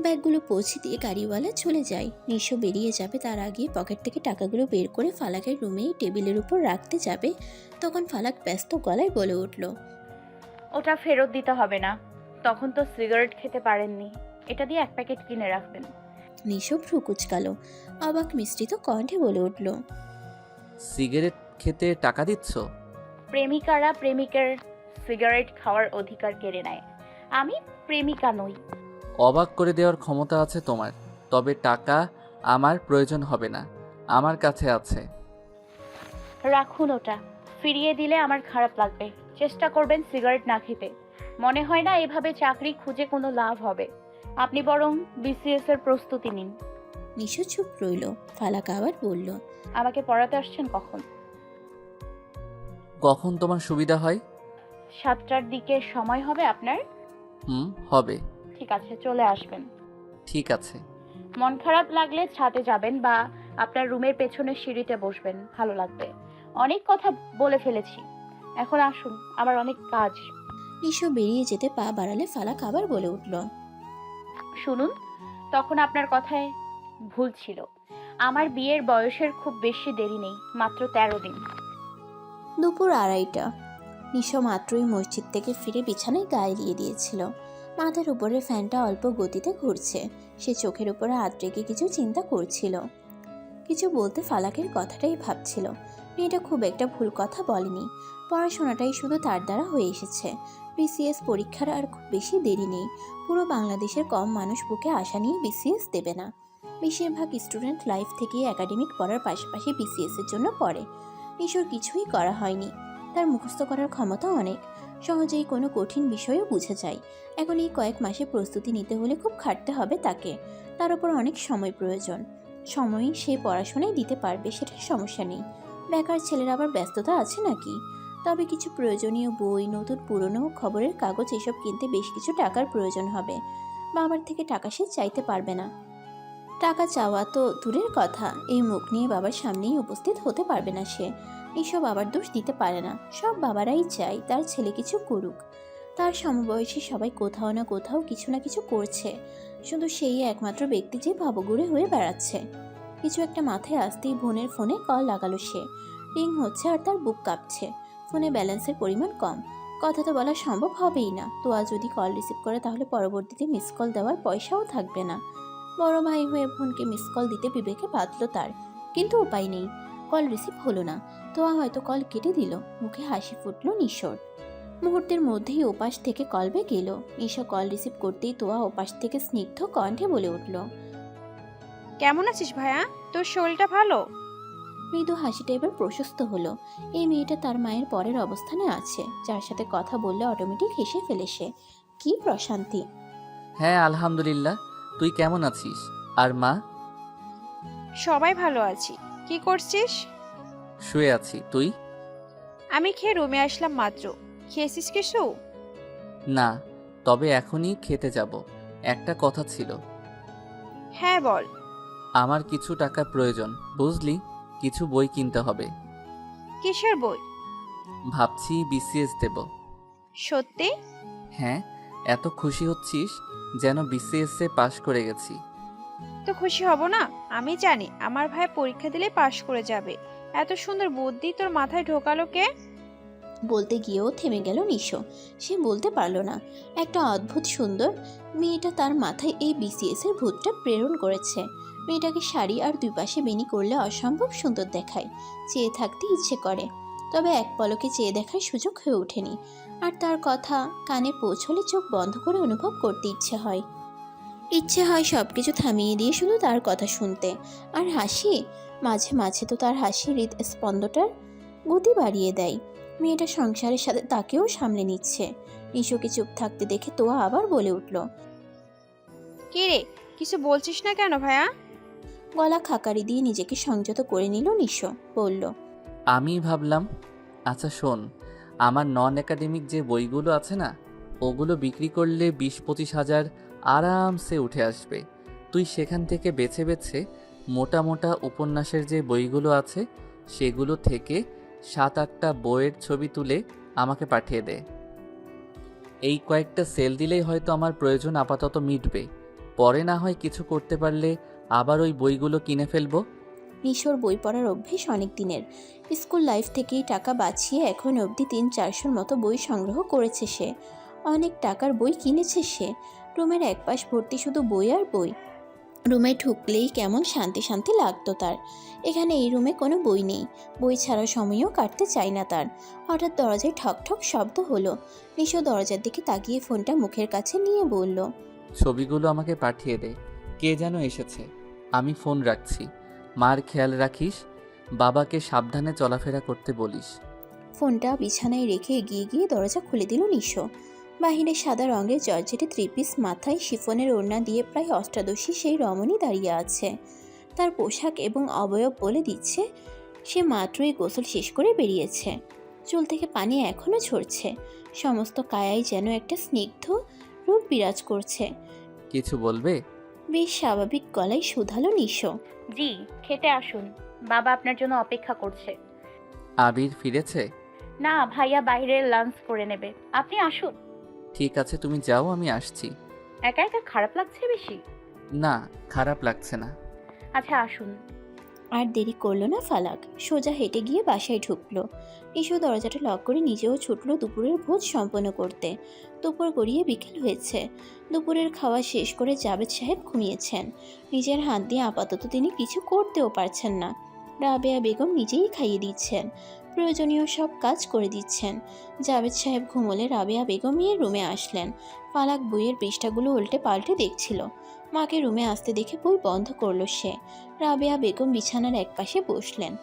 ব্যাগগুলো পৌঁছে দিয়ে গাড়িওয়ালা চলে যায়। নিশো বেরিয়ে যাবে তার আগে পকেট থেকে টাকাগুলো বের করে ফালাকের রুমেই টেবিলের উপর রাখতে যাবে, তখন ফালাক ব্যস্ত গলায় বলে উঠল, ওটা ফেরত দিতে হবে না, তখন তো সিগারেট খেতে পারেননি। এটা দিয়ে 1 প্যাকেট কিনে রাখবেন। নিশো ভ্রু কুচকালো, অবাক মিশ্রিত কণ্ঠে বলে উঠল, সিগারেট খেতে টাকা দিচ্ছ? প্রেমিকারা প্রেমিকের সিগারেট খাওয়ার অধিকার কেড়ে নেয়। আমি প্রেমিকা নই। অবাক করে দেওয়ার ক্ষমতা আছে তোমার, তবে টাকা আমার প্রয়োজন হবে না, আমার কাছে আছে। রাখুন ওটা, ফিরিয়ে দিলে আমার খারাপ লাগবে। চেষ্টা করবেন সিগারেট না খেতে। মনে হয় না এভাবে চাকরি খুঁজে কোনো লাভ হবে। আপনি বরং বিসিএস এর প্রস্তুতি নিন। নিশো চুপ রইল। ফালাক আবার বলল, আমাকে পড়াতে আসছেন কখন? কখন তোমার সুবিধা হয়? 7টার দিকে সময় হবে আপনার? হবে। ঠিক আছে, চলে আসবেন। ঠিক আছে। মন খারাপ লাগলে ছাদে যাবেন বা আপনার রুমের পেছনের সিঁড়িতে বসবেন, ভালো লাগবে। অনেক কথা বলে ফেলেছি, এখন আসুন, আমার অনেক কাজ। নিশো বেরিয়ে যেতে পা বাড়ালে ফালাক আবার বলে উঠল, শুনুন, তখন আপনার কথায় ভুল ছিল। আমার বিয়ের বয়সের খুব বেশি দেরি নেই, মাত্র 13 দিন। দুপুর 2:30। নিশো মাত্রই মসজিদ থেকে ফিরে বিছানায় গায়ে দিয়ে দিয়েছিল। মাথার উপরে ফ্যানটা অল্প গতিতে ঘুরছে। সে চোখের উপরে হাত রেখে কিছু চিন্তা করছিল। কিছু বলতে ফালাকের কথাটাই ভাবছিল। মেয়েটা খুব একটা ভুল কথা বলেনি। পড়াশোনাটাই শুধু তার দ্বারা হয়ে এসেছে। বিসিএস পরীক্ষার আর খুব বেশি দেরি নেই। পুরো বাংলাদেশের কম মানুষ বুকে আশা নিয়ে বিসিএস দেবে না। বেশিরভাগ স্টুডেন্ট লাইফ থেকে একাডেমিক পড়ার পাশাপাশি বিসিএস এর জন্য পড়ে। নিশোর কিছুই করা হয়নি। তার মুখস্থ করার ক্ষমতা অনেক, সহজেই কোনো কঠিন বিষয়ও বুঝে যায়। এখন এই কয়েক মাসে প্রস্তুতি নিতে হলে খুব খাটতে হবে তাকে। তার উপর অনেক সময় প্রয়োজন। সময় সে পড়াশোনায় দিতে পারবে, সেটার সমস্যা নেই। বেকার ছেলের আবার ব্যস্ততা আছে নাকি? তবে কিছু প্রয়োজনীয় বই, নতুন পুরনো খবরের কাগজ এসব কিনতে বেশ কিছু টাকার প্রয়োজন হবে। বাবার থেকে টাকা সে চাইতে পারবে না। টাকা চাওয়া তো দূরের কথা, এই মুখ নিয়ে বাবার সামনেই উপস্থিত হতে পারবে না সে। এসব বাবার দোষ দিতে পারে না। সব বাবারাই চায় তার ছেলে কিছু করুক। তার সমবয়সী সবাই কোথাও না কোথাও কিছু না কিছু করছে, শুধু সেই একমাত্র ব্যক্তি যে ভাবগুড়ে হয়ে বেড়াচ্ছে। কিছু একটা মাথায় আসতেই বোনের ফোনে কল লাগালো সে। রিং হচ্ছে আর তার বুক কাঁপছে। ফোনে ব্যালেন্সের পরিমাণ কম, কথা তো বলা সম্ভব হবেই না। তোয়া যদি কল রিসিভ করে তাহলে পরবর্তীতে মিস কল দেওয়ার পয়সাও থাকবে না। বড় ভাই হয়ে বোনকে মিস কল দিতে বিবেকে বাঁধল তার, কিন্তু উপায় নেই। কল রিসিভ হলো না। তোয়া হয়তো কল কেটে দিল। মুখে হাসি ফুটল নিশোর। মুহূর্তের মধ্যেই ওপাশ থেকে কল ব্যাক এলো। নিশো কল রিসিভ করতেই তোয়া ওপাশ থেকে স্নিগ্ধ কণ্ঠে বলে উঠল, কেমন আছিস ভাইয়া? তোর শরীরটা ভালো? মৃদু হাসিটা এবার প্রশস্ত হলো। এই মেয়েটা তার মায়ের পরের অবস্থানে আছে, যার সাথে কথা বললে অটোমেটিক হেসে ফেলে সে। কি প্রশান্তি। হ্যাঁ আলহামদুলিল্লাহ, তুই কেমন আছিস? আর মা? সবাই ভালো আছি। কি করছিস? শুয়ে আছি। তুই? আমি খেয়ে রুমে আসলাম মাত্র। খেয়েছিস কিছু? না, তবে এখনই খেতে যাব। একটা কথা ছিল। হ্যাঁ বল। আমার কিছু টাকা প্রয়োজন, বুঝলি? কিছু বই কিনতে হবে। কিসের বই? ভাবছি বিসিএস দেব। সত্যি? হ্যাঁ, এত খুশি হচ্ছিস যেন বিসিএস এ পাশ করে গেছি। তো খুশি হব না? আমি জানি আমার ভাই পরীক্ষা দিলে পাশ করে যাবে। এত সুন্দর বুদ্ধি তোর মাথায় ঢোকালো কে? বলতে গিয়েও থেমে গেল নিশো। সে বলতে পারল না। একটা অদ্ভুত সুন্দর মেয়েটা তার মাথায় এই বিসিএস এর ভূতটা প্রেরণ করেছে। মেয়েটাকে শাড়ি আর দুই পাশে বেনি করলে অসম্ভব সুন্দর দেখায়। চেয়ে থাকতে ইচ্ছে করে, তবে এক পলকে চেয়ে দেখার সুযোগ হয়ে ওঠেনি। আর তার কথা কানে পৌঁছলে চোখ বন্ধ করে অনুভব করতে ইচ্ছে হয়। ইচ্ছে হয় সব কিছু থামিয়ে দিয়ে শুধু তার কথা শুনতে। আর হাসি, মাঝে মাঝে তো তার হাসি হৃদস্পন্দটার গতি বাড়িয়ে দেয়। মেয়েটা সংসারের সাথে তাকেও সামলে নিচ্ছে। নিশোকে চুপ থাকতে দেখে তোয়া আবার বলে উঠল, কি রে, কিছু বলছিস না কেন ভাইয়া? গলা খাকারি দিয়ে নিজেকে সংযত করে নিল নিশো। বলল, আমি ভাবলাম, আচ্ছা শোন, আমার নন একাডেমিক যে বইগুলো আছে না, ওগুলো বিক্রি করলে 20-25 হাজার আরামসে উঠে আসবে। তুই সেখান থেকে বেছে বেছে মোটা মোটা উপন্যাসের যে বইগুলো আছে সেগুলো থেকে 7-8টা বইয়ের ছবি তুলে আমাকে পাঠিয়ে দে। এই কয়েকটা সেল দিলেই হয়তো আমার প্রয়োজন আপাতত মিটবে। পরে না হয় কিছু করতে পারলে আবার ওই বইগুলো কিনে ফেলবো। নিশোর বই পড়ার অভ্যেস অনেক দিনের। স্কুল লাইফ থেকেই টাকা বাঁচিয়ে এখন অবধি 300-400 মতো বই সংগ্রহ করেছে সে। অনেক টাকার বই কিনেছে সে। রুমের একপাশ ভর্তি শুধু বই আর বই। রুমে ঢুকলেই কেমন শান্তি শান্তি লাগতো তার। এখানে এই রুমে কোনো বই নেই। বই ছাড়া সময়ও কাটতে চায় না তার। হঠাৎ দরজায় ঠক ঠক শব্দ হলো। নিশো দরজার দিকে তাকিয়ে ফোনটা মুখের কাছে নিয়ে বলল, ছবিগুলো আমাকে পাঠিয়ে দে। কে যেন এসেছে। আমি ফোন রাখছি। মার খেয়াল রাখিস, বাবাকে সাবধানে চলাফেরা করতে বলিস। ফোনটা বিছানায় রেখে এগিয়ে গিয়ে দরজা খুলে দিল নিশো। বাহিরে সাদা রঙের জর্জেটে ত্রিপিস, মাথায় শিফনের ওড়না দিয়ে প্রায় অষ্টাদশী সেই রমণী দাঁড়িয়ে আছে। তার পোশাক এবং অবয়ব বলে দিচ্ছে সে মাত্রই গোসল শেষ করে বেরিয়েছে। চুল থেকে পানি এখনও ঝরছে। সমস্ত কায়ায় যেন একটা স্নিগ্ধ রূপ বিরাজ করছে। কিছু বলবে? বেশ স্বাভাবিক গলায় শুধালো নিশো। জি, খেতে আসুন, বাবা আপনার জন্য অপেক্ষা করছে। আবির ফিরেছে? না, ভাইয়া বাইরে লাঞ্চ করে নেবে, আপনি আসুন। ঠিক আছে, তুমি যাও, আমি আসছি। একা একা খারাপ লাগছে বেশি? না, খারাপ লাগছে না। আচ্ছা আসুন। আর দেরি করলো না ফালাক, সোজা হেঁটে গিয়ে বাসায় ঢুকলো। নিশো দরজাটা লক করে নিজেও ছুটলো দুপুরের ভোজ সম্পন্ন করতে। দুপুর গড়িয়ে বিকেল হয়েছে। দুপুরের খাওয়া শেষ করে জাবেদ সাহেব ঘুমিয়েছেন। নিজের হাত দিয়ে আপাতত তিনি কিছু করতেও পারছেন না। রাবেয়া বেগম নিজেই খাইয়ে দিচ্ছেন, প্রয়োজনীয় সব কাজ করে দিচ্ছেন। জাবেদ সাহেব ঘুমোলে রাবেয়া বেগম রুমে আসলেন। ফালাক বইয়ের পৃষ্ঠাগুলো উল্টে পাল্টে দেখছিল। মাকে রুমে আসতে দেখে বই বন্ধ করলো সে। রাবেয়া বেগম বিছানার একপাশে বসলেন।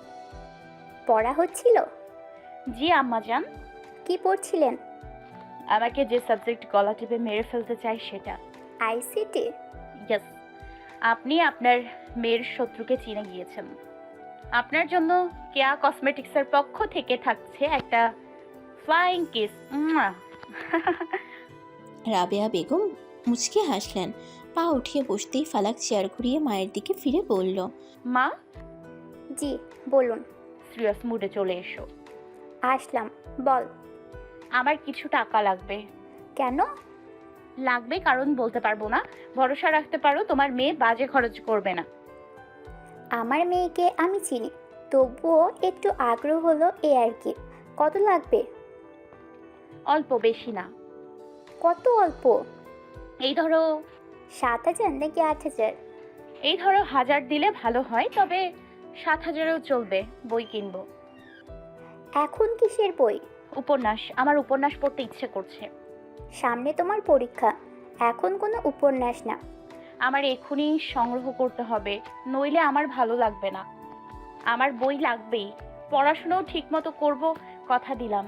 পড়া হচ্ছিল? জি আম্মাজান। কি পড়ছিলেন? আমাকে যে সাবজেক্ট গলা টিপে মেরে ফেলতে চাই সেটা। আইসিটি? ইয়েস। আপনি আপনার মেয়ের শত্রুকে চিনে গিয়েছেন। আপনার জন্য কেয়া কসমেটিক্সের পক্ষ থেকে থাকছে একটা ফ্লাইং কিস। রাবেয়া বেগম মুচকে হাসলেন। পা উঠিয়ে বসতেই ফালাক চেয়ার ঘুরিয়ে মায়ের দিকে ফিরে বলল, মা, জি বলুন। সিরিয়াস মুডে চলে এসো। আসলাম, বল। আমার কিছু টাকা লাগবে। কেন? লাগবে কারণ বলতে পারবো না। ভরসা রাখতে পারো তোমার মেয়ে বাজে খরচ করবে না। আমার মেয়েকে আমি চিনি, তবুও একটু আগ্রহ হলো এ আর কি। কত লাগবে? অল্প, বেশি না। কত অল্প? এই ধরো 7,000 নাকি 8,000? এই ধরো 1000 দিলে ভালো হয়, তবে 7000এও চলবে। বই কিনবো। এখন কিসের বই? উপন্যাস। আমার উপন্যাস পড়তে ইচ্ছে করছে। সামনে তোমার পরীক্ষা, এখন কোনো উপন্যাস না। আমার এক্ষুনি সংগ্রহ করতে হবে, নইলে আমার ভালো লাগবে না। আমার বই লাগবেই। পড়াশোনাও ঠিক মতো করবো, কথা দিলাম।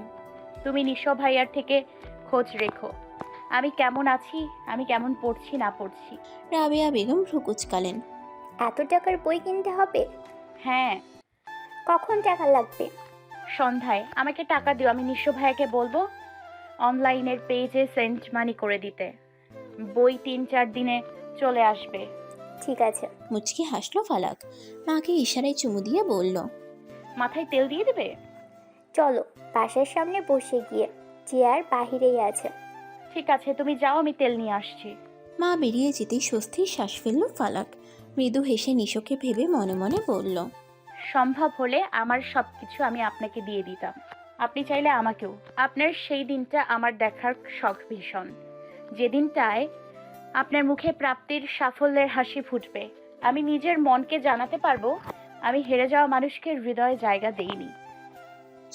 তুমি নিশো ভাইয়ার থেকে খোঁজ রেখো, আমি কেমন আছি, আমি কেমন পড়ছি না পড়ছি। রাবেয়া বেগম ভ্রু কুঁচকালেন। এত টাকার বই কিনতে হবে? হ্যাঁ, কখন টাকা লাগবে? সন্ধ্যায়। আমাকে টাকা দিও, আমি নিশো ভাইয়াকে বলবো অনলাইনের পেজে সেন্ড মানি করে দিতে। বই 3-4 দিনে চলে আসবে। ঠিক আছে। মুচকি হাসলো ফালাক। মাকে ইশারায় চুমু দিয়ে বলল, মাথায় তেল দিয়ে দেবে? চলো বাসার সামনে বসে গিয়ে, চেয়ার বাহিরেই আছে। ঠিক আছে, তুমি যাও, আমি তেল নিয়ে আসছি। মা বেরিয়ে যেতেই স্বস্তির শ্বাস ফেলল ফালাক। মৃদু হেসে নিশোকে ভেবে মনে মনে বলল, সম্ভব হলে আমার সবকিছু আমি আপনাকে দিয়ে দিতাম, আপনি চাইলে আমাকেও। আপনার সেই দিনটা আমার দেখার শখ ভীষণ, যেদিনটায় আপনার মুখে প্রাপ্তির সাফল্যের হাসি ফুটবে। আমি নিজের মনকে জানাতে পারবো আমি হেরে যাওয়া মানুষকে হৃদয়ে জায়গা দেইনি।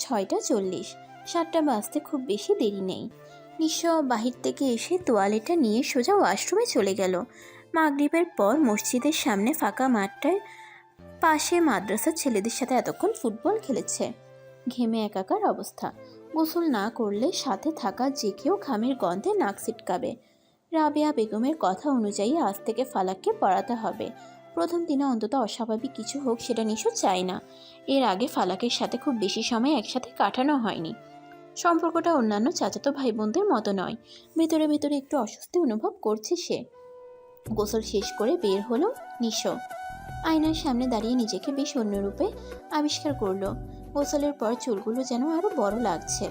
6:40। 7টা বাজতে খুব বেশি দেরি নেই। নিশো বাহির থেকে এসে তোয়ালেটা নিয়ে সোজা ওয়াশরুমে চলে গেল। মাগরিবের পর মসজিদের সামনে ফাঁকা মাঠটায় পাশে মাদ্রাসার ছেলেদের সাথে এতক্ষণ ফুটবল খেলেছে। ঘেমে একাকার অবস্থা। গোসল না করলে সাথে থাকা যে কেউ ঘামের গন্ধে নাক ছিটকাবে। রাবেয়া বেগমের কথা অনুযায়ী আজ থেকে ফালাককে পড়াতে হবে। প্রথম দিনে অন্তত অস্বাভাবিক কিছু হোক সেটা নিশো চায় না। এর আগে ফালাকের সাথে খুব বেশি সময় একসাথে কাটানো হয়নি। সম্পর্কটা অন্যান্য চাচাতো ভাই বোনদের মতো নয়। ভেতরে ভেতরে একটু অস্বস্তি অনুভব করছে সে। গোসল শেষ করে বের হলো নিশো। আয়নার সামনে দাঁড়িয়ে নিজেকে বেশ অন্যরূপে আবিষ্কার করলো। গোসলের পর চুলগুলো যেন আরো বড় লাগছে।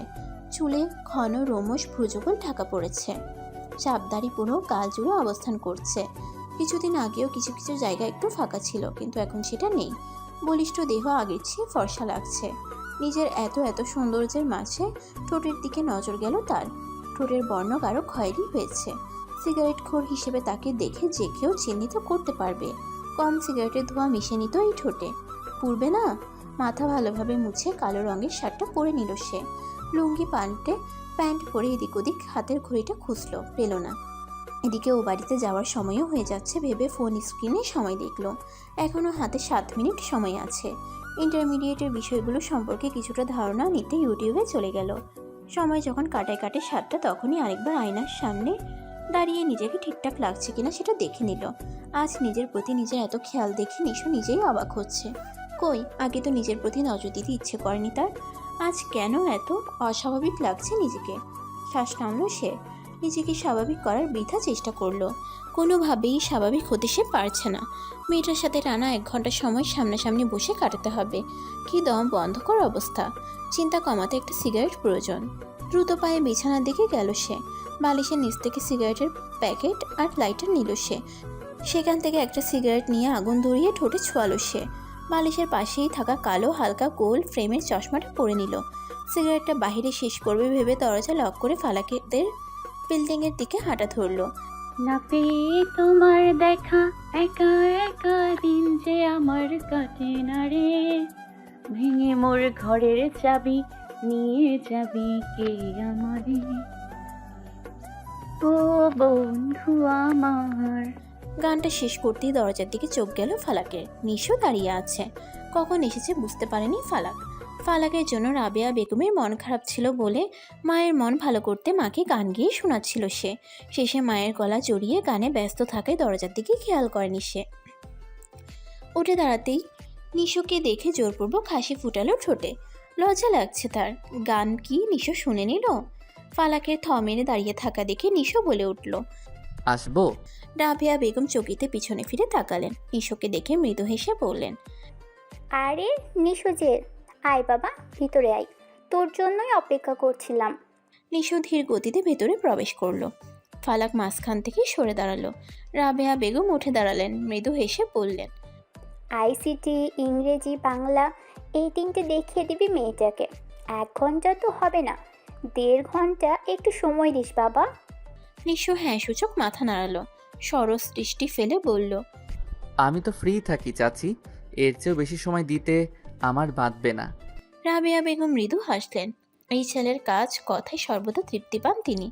চুলে ঘন রোমশ ভ্রুযুগল ঢাকা পড়েছে। চাপদাড়ি পুরো গাল জুড়ে অবস্থান করছে। কিছুদিন আগেও কিছু কিছু জায়গা একটু ফাঁকা ছিল, কিন্তু এখন সেটা নেই। বলিষ্ঠ দেহ আগের চেয়ে ফর্সা লাগছে। নিজের এত এত সৌন্দর্যের মাঝে ঠোঁটের দিকে নজর গেল তার। ঠোঁটের বর্ণ আরো খয়েরি হয়েছে। সিগারেট খোর হিসেবে তাকে দেখে যে কেউ চিহ্নিত করতে পারবে। কম সিগারেটের ধোঁয়া মিশে নিত এই ঠোঁটে। পূর্বে না, মাথা ভালোভাবে মুছে কালো রঙের শার্টটা পরে নিল সে। লুঙ্গি পাল্টে প্যান্ট পরে এদিক ওদিক হাতের ঘড়িটা খুঁজলো, পেল না। এদিকে ও বাড়িতে যাওয়ার সময়ও হয়ে যাচ্ছে ভেবে ফোন স্ক্রিনে সময় দেখলো। এখনও হাতে 7 মিনিট সময় আছে। ইন্টারমিডিয়েটের বিষয়গুলো সম্পর্কে কিছুটা ধারণা নিতে ইউটিউবে চলে গেল। সময় যখন কাটায় 7টা, তখনই আরেকবার আয়নার সামনে দাঁড়িয়ে নিজেকে ঠিকঠাক লাগছে কিনা সেটা দেখে নিল। আজ নিজের প্রতি নিজের এত খেয়াল দেখে নিশো নিজেই অবাক হচ্ছে। কই, আগে তো নিজের প্রতি নজর দিতে ইচ্ছে করেনি তার। আজ কেন এত অস্বাভাবিক লাগছে নিজেকে? শ্বাস টানল সে। নিজেকে স্বাভাবিক করার বৃথা চেষ্টা করলো। কোনোভাবেই স্বাভাবিক হতে সে পারছে না। মেয়েটার সাথে টানা 1 ঘন্টা সময় সামনাসামনি বসে কাটাতে হবে। কি দম বন্ধকর অবস্থা। চিন্তা কমাতে একটা সিগারেট প্রয়োজন। দ্রুত পায়ে বিছানার দিকে গেল সে। বালিশের নিচ থেকে সিগারেটের প্যাকেট আর লাইটার নিল সে। সেখান থেকে একটা সিগারেট নিয়ে আগুন ধরিয়ে ঠোঁটে ছোঁয়ালো সে। বালিশের পাশেই থাকা কালো হালকা গোল ফ্রেমের চশমাটা পরে নিল। সিগারেটটা বাহিরে শেষ করবে ভেবে দরজা লক করে ফালাকেদের বিল্ডিংয়ের দিকে হাঁটা ধরল। না পেয়ে তোমার দেখা, একা একা দিন যে আমার কাটে না রে, ভেঙে মোর ঘরের চাবি নিয়ে যাবি কে আমারে, ও বন্ধু আমার। গানটা শেষ করতেই দরজার দিকে চোখ গেল ফালাকের। নিশো দাঁড়িয়ে আছে। কখন এসেছে বুঝতে পারেনি ফালাক। ফালাকের জন্য রাবেয়া বেগমের মন খারাপ ছিল বলে মায়ের মন ভালো করতে মাকে গান গিয়ে শোনাচ্ছিল সে। শেষে মায়ের গলা জড়িয়ে গানে ব্যস্ত থাকায় দরজার দিকে খেয়াল করেনি সে। উঠে দাঁড়াতেই নিশোকে দেখে জোরপূর্বক হাসি ফুটালো ঠোঁটে। লজ্জা লাগছে তার। গান কি নিশো শুনে নিল? ফালাকের মেরে দাঁড়িয়ে থাকা দেখে নিশো বলে উঠল। আসবো? রাবেয়া বেগম চকিতে পিছনে ফিরে তাকালেন। নিশোকে দেখে মৃদু হেসে বললেন, আরে নিশো যে, আয় বাবা ভিতরে আয়, তোর জন্যই অপেক্ষা করছিলাম। নিশো ধীর গতিতে ভেতরে প্রবেশ করলো। ফালাক মাঝখান থেকে সরে দাঁড়ালো। রাবেয়া বেগম উঠে দাঁড়ালেন, মৃদু হেসে বললেন, আইসিটি, ইংরেজি, বাংলা এই তিনটে দেখিয়ে দিবি মেয়েটাকে। 1 ঘন্টা তো হবে না, 1.5 ঘন্টা, একটু সময় দিস বাবা। নিশো হ্যাঁ সূচক মাথা নাড়ালো। সরস দৃষ্টি ফেলে বলল, আমি তো ফ্রি থাকি চাচি, এর চেয়েও বেশি সময় দিতে আমার বাঁধবে না। রাবেয়া বেগম মৃদু হাসলেন। এই ছেলের কাজ কথায় সর্বদা তৃপ্তি পান তিনি।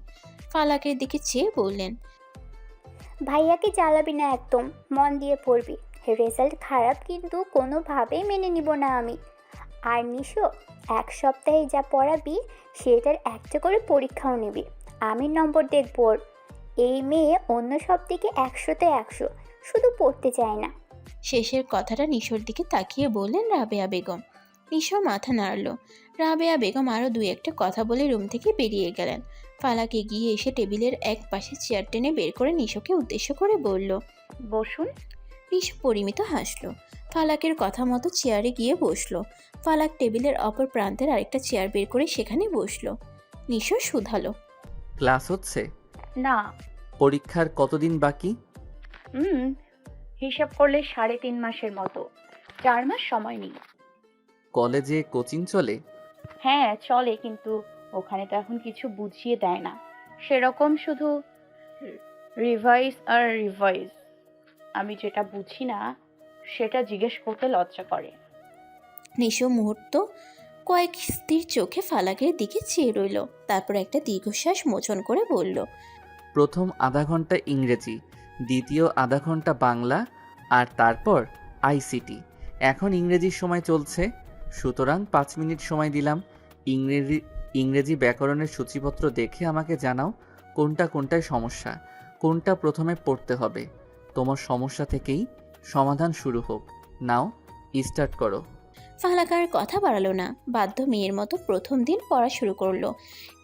ফালাকের দিকে চেয়ে বললেন, ভাইয়াকে জ্বালাবি না একদম, মন দিয়ে পড়বি। রেজাল্ট খারাপ কিন্তু কোনোভাবেই মেনে নিব না আমি। আর নিশো, 1 সপ্তাহে যা পড়াবি সেটার একটা করে পরীক্ষাও নিবি। আমি নম্বর দেখব ওর। এই মেয়ে অন্য সব দিকে 100তে 100, শুধু পড়তে চায় না। শেষের কথাটা নিশোর দিকে তাকিয়ে বললেন রাবেয়া বেগম। নিশো মাথা নাড়ল। রাবেয়া বেগম আরও 2-1টা কথা বলে রুম থেকে বেরিয়ে গেলেন। ফালাক এগিয়ে এসে টেবিলের এক পাশে চেয়ার টেনে বের করে নিশোকে উদ্দেশ্য করে বলল, বসুন। নিশো পরিমিত হাসলো। ফালাকের কথা মতো চেয়ারে গিয়ে বসলো। ফালাক টেবিলের অপর প্রান্তের আরেকটা চেয়ার বের করে সেখানে বসলো। নিশো শুধালো, ক্লাস হচ্ছে? না। পরীক্ষার কতদিন বাকি? হিসাব করলে 3.5 মাসের মতো। 4 মাস সময় নেই। কলেজে কোচিং চলে? হ্যাঁ চলে, কিন্তু ওখানে তো এখন কিছু বুঝিয়ে দেয় না সেরকম, শুধু রিভাইজ আর রিভাইজ। আমি যেটা বুঝি না সেটা জিজ্ঞেস করতে লজ্জা করে। নিশো মুহূর্ত কয়েক স্থির চোখে ফালাকের দিকে চেয়ে রইল। তারপর একটা দীর্ঘশ্বাস মোচন করে বলল, প্রথম আধা ঘন্টা ইংরেজি, দ্বিতীয় আধা ঘন্টা বাংলা, আর তারপর আইসিটি। এখন ইংরেজির সময় চলছে, সুতরাং 5 মিনিট সময় দিলাম। ইংরেজি ব্যাকরণের সূচিপত্র দেখে আমাকে জানাও কোনটায় সমস্যা, কোনটা প্রথমে পড়তে হবে। তোমার সমস্যা থেকেই সমাধান শুরু হোক। নাও স্টার্ট করো। ফালাক আর কথা বাড়ালো না। বাধ্য মেয়ের মতো প্রথম দিন পড়া শুরু করলো।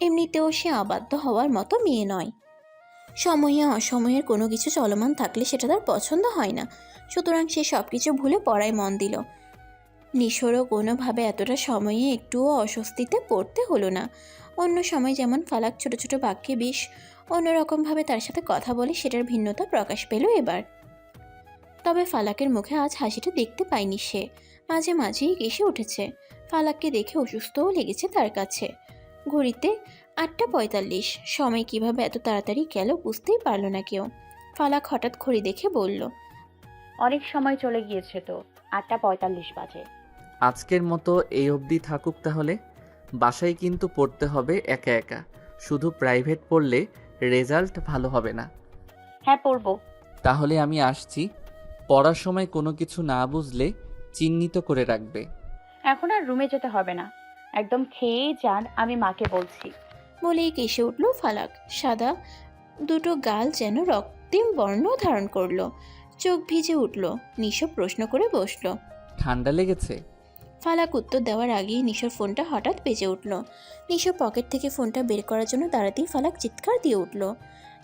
এমনিতেও সে অবাধ্য হওয়ার মতো মেয়ে নয়। সময়ে অসময়ের কোনো কিছু চলমান থাকলে সেটা তার পছন্দ হয় না। সুতরাং সে সব কিছু ভুলে পড়ায় মন দিল। নিশোরও কোনোভাবে এতটা সময়ে একটুও অস্বস্তিতে পড়তে হলো না। অন্য সময় যেমন ফালাক ছোট ছোট বাক্যে বেশ অন্যরকমভাবে তার সাথে কথা বলে, সেটার ভিন্নতা প্রকাশ পেল এবার। তবে ফালাকের মুখে আজ হাসিটা দেখতে পায়নি সে। মাঝে মাঝেই কেসে উঠেছে। ফালাককে দেখে অসুস্থও লেগেছে তার কাছে। ঘড়িতে 8:45। সময় কিভাবে এত তাড়াতাড়ি গেল বুঝতেই পারল না কেউ। ফালাক হঠাৎ ঘড়ি দেখে বলল, অনেক সময় চলে গিয়েছে তো, 8:45 বাজে। আজকের মতো এই অবধি থাকুক তাহলে। বাসায় কিন্তু পড়তে হবে একা একা, শুধু প্রাইভেট পড়লে রেজাল্ট ভালো হবে না। হ্যাঁ পড়বো। তাহলে আমি আসছি। পড়ার সময় কোনো কিছু না বুঝলে চিহ্নিত করে রাখবে। এখন আর রুমে যেতে হবে না, একদম খেয়ে যান, আমি মাকে বলছি। বলেই কেসে উঠল ফালাক। সাদা দুটো গাল যেন রক্তিম বর্ণ ধারণ করলো। চোখ ভিজে উঠল। নিশো প্রশ্ন করে বসলো। ঠান্ডা লেগেছে? ফালাক উত্তর দেওয়ার আগেই নিশোর ফোনটা হঠাৎ বেজে উঠল। নিশো পকেট থেকে ফোনটা বের করার জন্য দাঁড়াতেই ফালাক চিৎকার দিয়ে উঠল।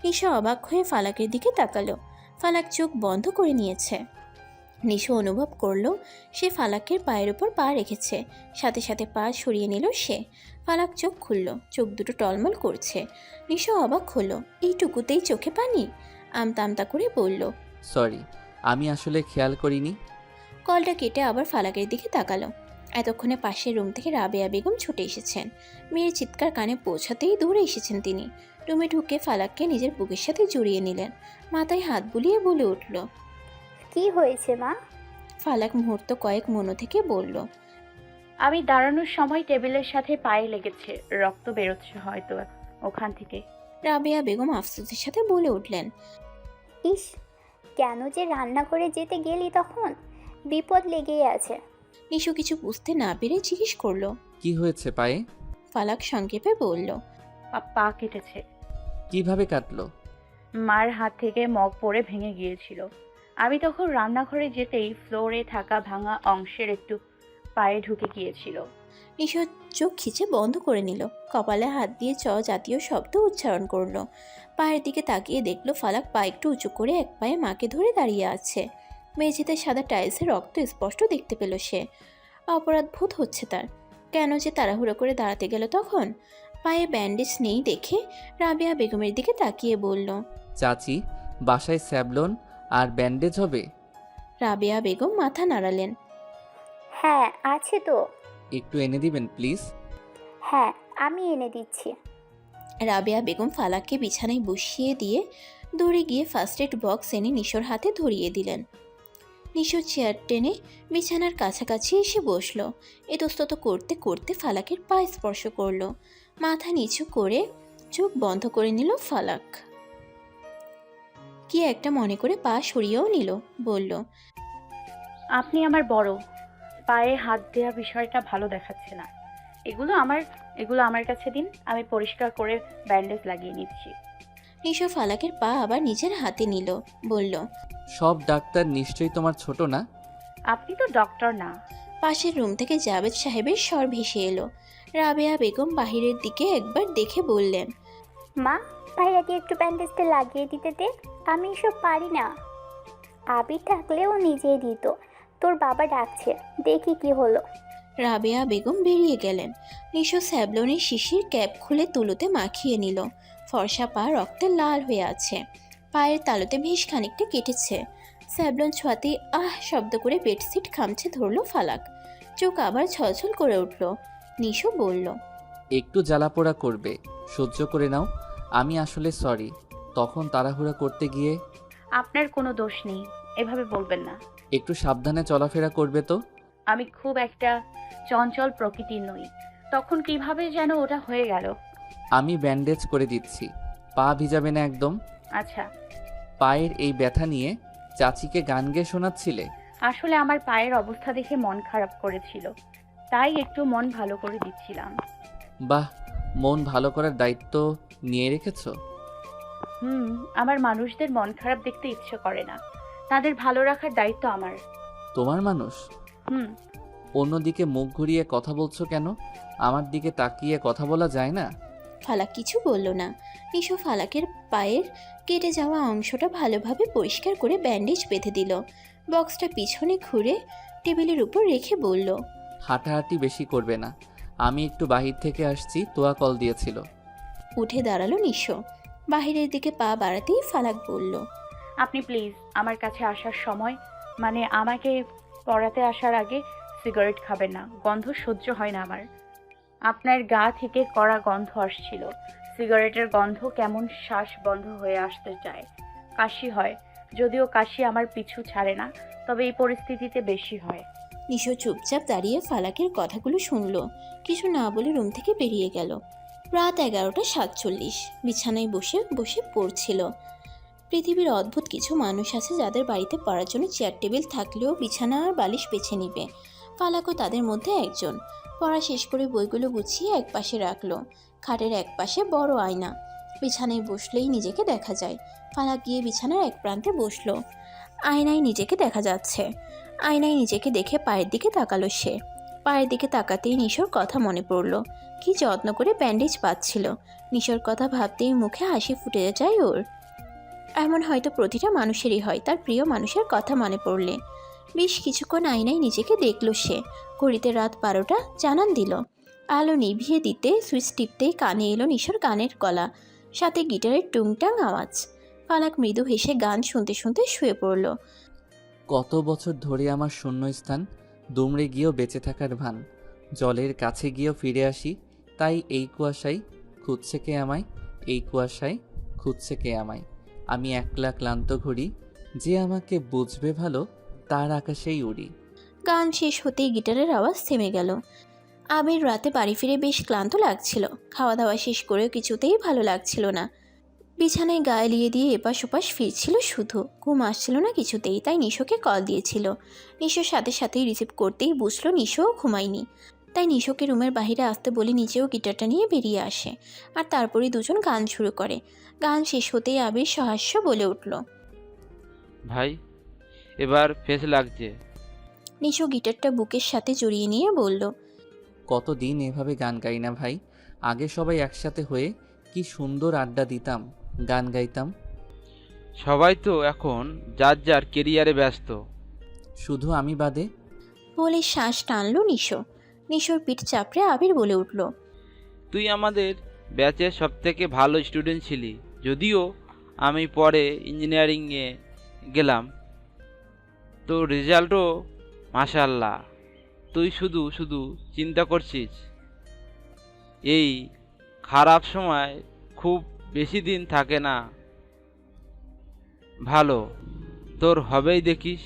নিশো অবাক হয়ে ফালাকের দিকে তাকালো। ফালাক চোখ বন্ধ করে নিয়েছে। নিশো অনুভব করলো সে ফালাকের পায়ের উপর পা রেখেছে। সাথে সাথে পা সরিয়ে নিল সে। ফালাক চোখ খুলল। চোখ দুটো টলমল করছে। নিশো অবাক হলো। এইটুকুতেই চোখে পানি? আমতা আমতা করে বলল, সরি, আমি আসলে খেয়াল করিনি। কলটা কেটে আবার ফালাকের দিকে তাকালো। এতক্ষণে পাশের রুম থেকে রাবেয়া বেগম ছুটে এসেছেন। মেয়ের চিৎকার কানে পৌঁছাতেই দৌড়ে এসেছেন তিনি। রুমে ঢুকে ফালাককে নিজের বুকের সাথে জড়িয়ে নিলেন। মাথায় হাত বুলিয়ে বলে উঠল, কি হয়েছে মা? ফালাক মুহূর্ত কয়েক মনো থেকে বলল, আমি দাঁড়ানোর সময় টেবিলের সাথে পায়ে লেগেছে, রক্ত বেরোচ্ছে হয়তো ওখান থেকে। রাবেয়া বেগম আফসোসের সাথে বলে উঠলেন, ইস, কেন যে রান্না করে যেতে গেলি তখন? বিপদ লেগেই আছে। নিশু কিছু বুঝতে না পেরে জিজ্ঞেস করলো। কি হয়েছে পায়ে? ফালাক সংক্ষেপে বলল, পা কেটেছে। কিভাবে কাটলো? মার হাত থেকে মগ পড়ে ভেঙে গিয়েছিল। আমি তখন রান্নাঘরে যেতেই ফ্লোরে থাকা ভাঙা অংশের একটু পায়ে ঢুকে গিয়েছিল। নিশো চোখ খিচে বন্ধ করে নিল, কপালে হাত দিয়ে চ জাতীয় শব্দ উচ্চারণ করলো। পায়ের দিকে তাকিয়ে দেখলো ফালাক পা একটু উঁচু করে এক পায়ে মাকে ধরে দাঁড়িয়ে আছে। মেঝেতে সাদা টাইলসে রক্ত স্পষ্ট দেখতে পেল সে। অপরাধ বোধ হচ্ছে তার। কেন যে তাড়াহুড়ো করে দাঁড়াতে গেল তখন? পায়ে ব্যান্ডেজ নেই দেখে রাবেয়া বেগমের দিকে তাকিয়ে বলল, চাচি, বাসায় স্যাবলন আর ব্যান্ডেজ হবে? রাবেয়া বেগম মাথা নাড়ালেন। হ্যাঁ আছে তো। একটু এনে দিবেন প্লিজ। হ্যাঁ আমি এনে দিচ্ছি। রাবেয়া বেগম ফালাককে বিছানায় বসিয়ে দিয়ে দৌড়ে গিয়ে ফার্স্ট এড বক্স এনে নিশোর হাতে ধরিয়ে দিলেন। নিশো চেয়ার টেনে বিছানার কাছাকাছি এসে বসলো। এতস্তত করতে করতে ফালাকের পা স্পর্শ করলো। মাথা নিচু করে চোখ বন্ধ করে নিল ফালাক। কি একটা মনে করে পা সরিয়েও নিল, বলল, আপনি আমার বড়, পায়ে হাত দেওয়া বিষয়টা ভালো দেখাচ্ছে না। এগুলো আমার কাছে দিন, আমি পরিষ্কার করে ব্যান্ডেজ লাগিয়ে নিচ্ছি। নিশো ফালাকের পা আবার নিজের হাতে নিল, বলল, সব ডাক্তার নিশ্চয়ই তোমার ছোট না? আপনি তো ডক্টর না। পাশের রুম থেকে জাভেদ সাহেবের স্বর ভেসে এলো। রাবেয়া বেগম বাহিরের দিকে একবার দেখে বললেন, মা, ভাইয়াকে একটু ব্যান্ডেজটা লাগিয়ে দিতে দে, আমি এসব পারি না। আবির থাকলে ও নিজেই দিত, তোর বাবা ডাকছে, দেখি কি হলো। রাবেয়া বেগম বেরিয়ে গেলেন। নিশো স্যাবলনের শিশির ক্যাপ খুলে তুলোতে মাখিয়ে নিল। ফর্সা পা রক্তে লাল হয়ে আছে, পায়ের তালুতে বেশ খানিকটা কেটেছে। স্যাবলন ছোঁয়াতেই আহ শব্দ করে বেডশিট খামছে ধরলো ফালাক। চোখ আবার ছলছল করে উঠল। নিশো বলল, একটু জ্বালাপোড়া করবে, সহ্য করে নাও। আমি আসলে সরি, তখন তাড়াহুড়া করতে গিয়ে। আপনার কোনো দোষ নেই, এভাবে বলবেন না। একটু সাবধানে চলাফেরা করবে তো। আমি খুব একটা চঞ্চল প্রকৃতির নই, তখন কিভাবে যেন ওটা হয়ে গেল। আমি ব্যান্ডেজ করে দিচ্ছি, পা ভিজাবে না একদম। আচ্ছা। পায়ের এই ব্যথা নিয়ে চাচিকে গান গেয়ে শোনাচ্ছিলে? আসলে আমার পায়ের অবস্থা দেখে মন খারাপ করেছিল, তাই একটু মন ভালো করে দিচ্ছিলাম। বাহ, মন ভালো করার দায়িত্ব নিয়ে রেখেছো। আমার মানুষদের মন খারাপ দেখতে ইচ্ছে করে না, তাদের ভালো রাখার দায়িত্ব আমার। তোমার মানুষ? হুম। অন্যদিকে মুখ ঘুরিয়ে কথা বলছো কেন? আমার দিকে তাকিয়ে কথা বলা যায় না? ফালাক কিছু বলল না। নিশো ফালাকের পায়ের কেটে যাওয়া অংশটা ভালোভাবে পরিষ্কার করে ব্যান্ডেজ বেঁধে দিল। বক্সটা পিছনে ঘুরে টেবিলের উপর রেখে বলল, হাঁটাহাঁটি বেশি করবে না, আমি একটু বাহির থেকে আসছি, তোয়া কল দিয়েছিল। উঠে দাঁড়ালো নিশো। বাহিরের দিকে পা বাড়াতেই ফালাক বলল, আপনি প্লিজ আমার কাছে আসার সময়, মানে আমাকে পড়াতে আসার আগে সিগারেট খাবেন না, গন্ধ সহ্য হয় না আমার। আপনার গা থেকে কড়া গন্ধ আসছিল, সিগারেটের গন্ধ কেমন শ্বাস বন্ধ হয়ে আসতে চায়, কাশি হয়, যদিও কাশি আমার পিছু ছাড়ে না, তবে এই পরিস্থিতিতে বেশি হয়। নিশো চুপচাপ দাঁড়িয়ে ফালাকের কথাগুলো শুনল, কিছু না বলে রুম থেকে বেরিয়ে গেল। রাত 11:47, বিছানায় বসে বসে পড়ছিল। পৃথিবীর অদ্ভুত কিছু মানুষ আছে যাদের বাড়িতে পড়ার জন্য চেয়ার টেবিল থাকলেও বিছানা আর বালিশ বেছে নিবে। ফালাকও তাদের মধ্যে একজন। পড়া শেষ করে বইগুলো গুছিয়ে একপাশে রাখলো। খাটের একপাশে বড় আয়না, বিছানায় বসলেই নিজেকে দেখা যায়। ফালাক গিয়ে বিছানার এক প্রান্তে বসলো। আয়নায় নিজেকে দেখা যাচ্ছে। আয়নায় নিজেকে দেখে পায়ের দিকে তাকালো সে। পায়ের দিকে তাকাতেই নিশোর কথা মনে পড়ল। কি যত্ন করে ব্যান্ডেজ পাচ্ছিল। নিশোর কথা ভাবতেই মুখে হাসি ফুটে যায় ওর। এমন হয়তো প্রতিটা মানুষেরই হয়, তার প্রিয় মানুষের কথা মনে পড়লে। বেশ কিছুক্ষণ আয়নায় নিজেকে দেখল সে। ঘড়িতে রাত 12টা জানান দিল। আলো নিভিয়ে দিতে সুইচ টিপতেই কানে এলো নিশোর গানের গলা, সাথে গিটারের টুংটাং আওয়াজ। ফালাক মৃদু হেসে গান শুনতে শুনতে শুয়ে পড়ল। কত বছর ধরে আমার শূন্যস্থান দুমড়ে গিয়েও বেঁচে থাকার ভান, জলের কাছে গিয়েও ফিরে আসি, তাই এই কুয়াশায় খুঁজছে কে আমায়, এই কুয়াশায় খুঁজছে কে আমায়। আমি একলা ক্লান্ত ঘুরি, যে আমাকে বুঝবে ভালো তার আকাশেই উড়ি। গান শেষ হতেই গিটারের আওয়াজ থেমে গেল। আবির রাতে বাড়ি ফিরে বেশ ক্লান্ত লাগছিল। খাওয়া দাওয়া শেষ করেও কিছুতেই ভালো লাগছিল না। বিছানায় গায়ে লিয়ে দিয়ে এপাশ ওপাশ ফিরছিল শুধু, ঘুম আসছিল না কিছুতেই। তাই নিশোকে কল দিয়েছিল। নিশোর সাথে সাথেই রিসিভ করতেই বুঝলো নিশোও ঘুমায়নি। তাই নিশোকে রুমের বাইরে আসতে বলে নিজেও গিটারটা নিয়ে বেরিয়ে আসে। আর তারপরেই দুজন গান শুরু করে। গান শেষ হতেই আবির সহাস্য বলে উঠল, ভাই এবার ফেস লাগছে। নিশো গিটারটা বুকের সাথে জড়িয়ে নিয়ে বলল, কতদিন এভাবে গান গাই না ভাই। আগে সবাই একসাথে হয়ে কি সুন্দর আড্ডা দিতাম, গান গাইতাম। সবাই তো এখন যার যার কেরিয়ারে ব্যস্ত। শুধু আমি বাদে। বলে শ্বাস টানলো নিশো। নিশোর পিঠ চাপড়ে আবির বলে উঠল, তুই আমাদের ব্যাচের সবথেকে ভালো স্টুডেন্ট ছিলি, যদিও আমি পরে ইঞ্জিনিয়ারিংয়ে গেলাম। তোর রেজাল্টও মাশাআল্লাহ। তুই শুধু শুধু চিন্তা করছিস। এই খারাপ সময় খুব বেশি দিন থাকে না। ভালো তোর হবেই দেখিস।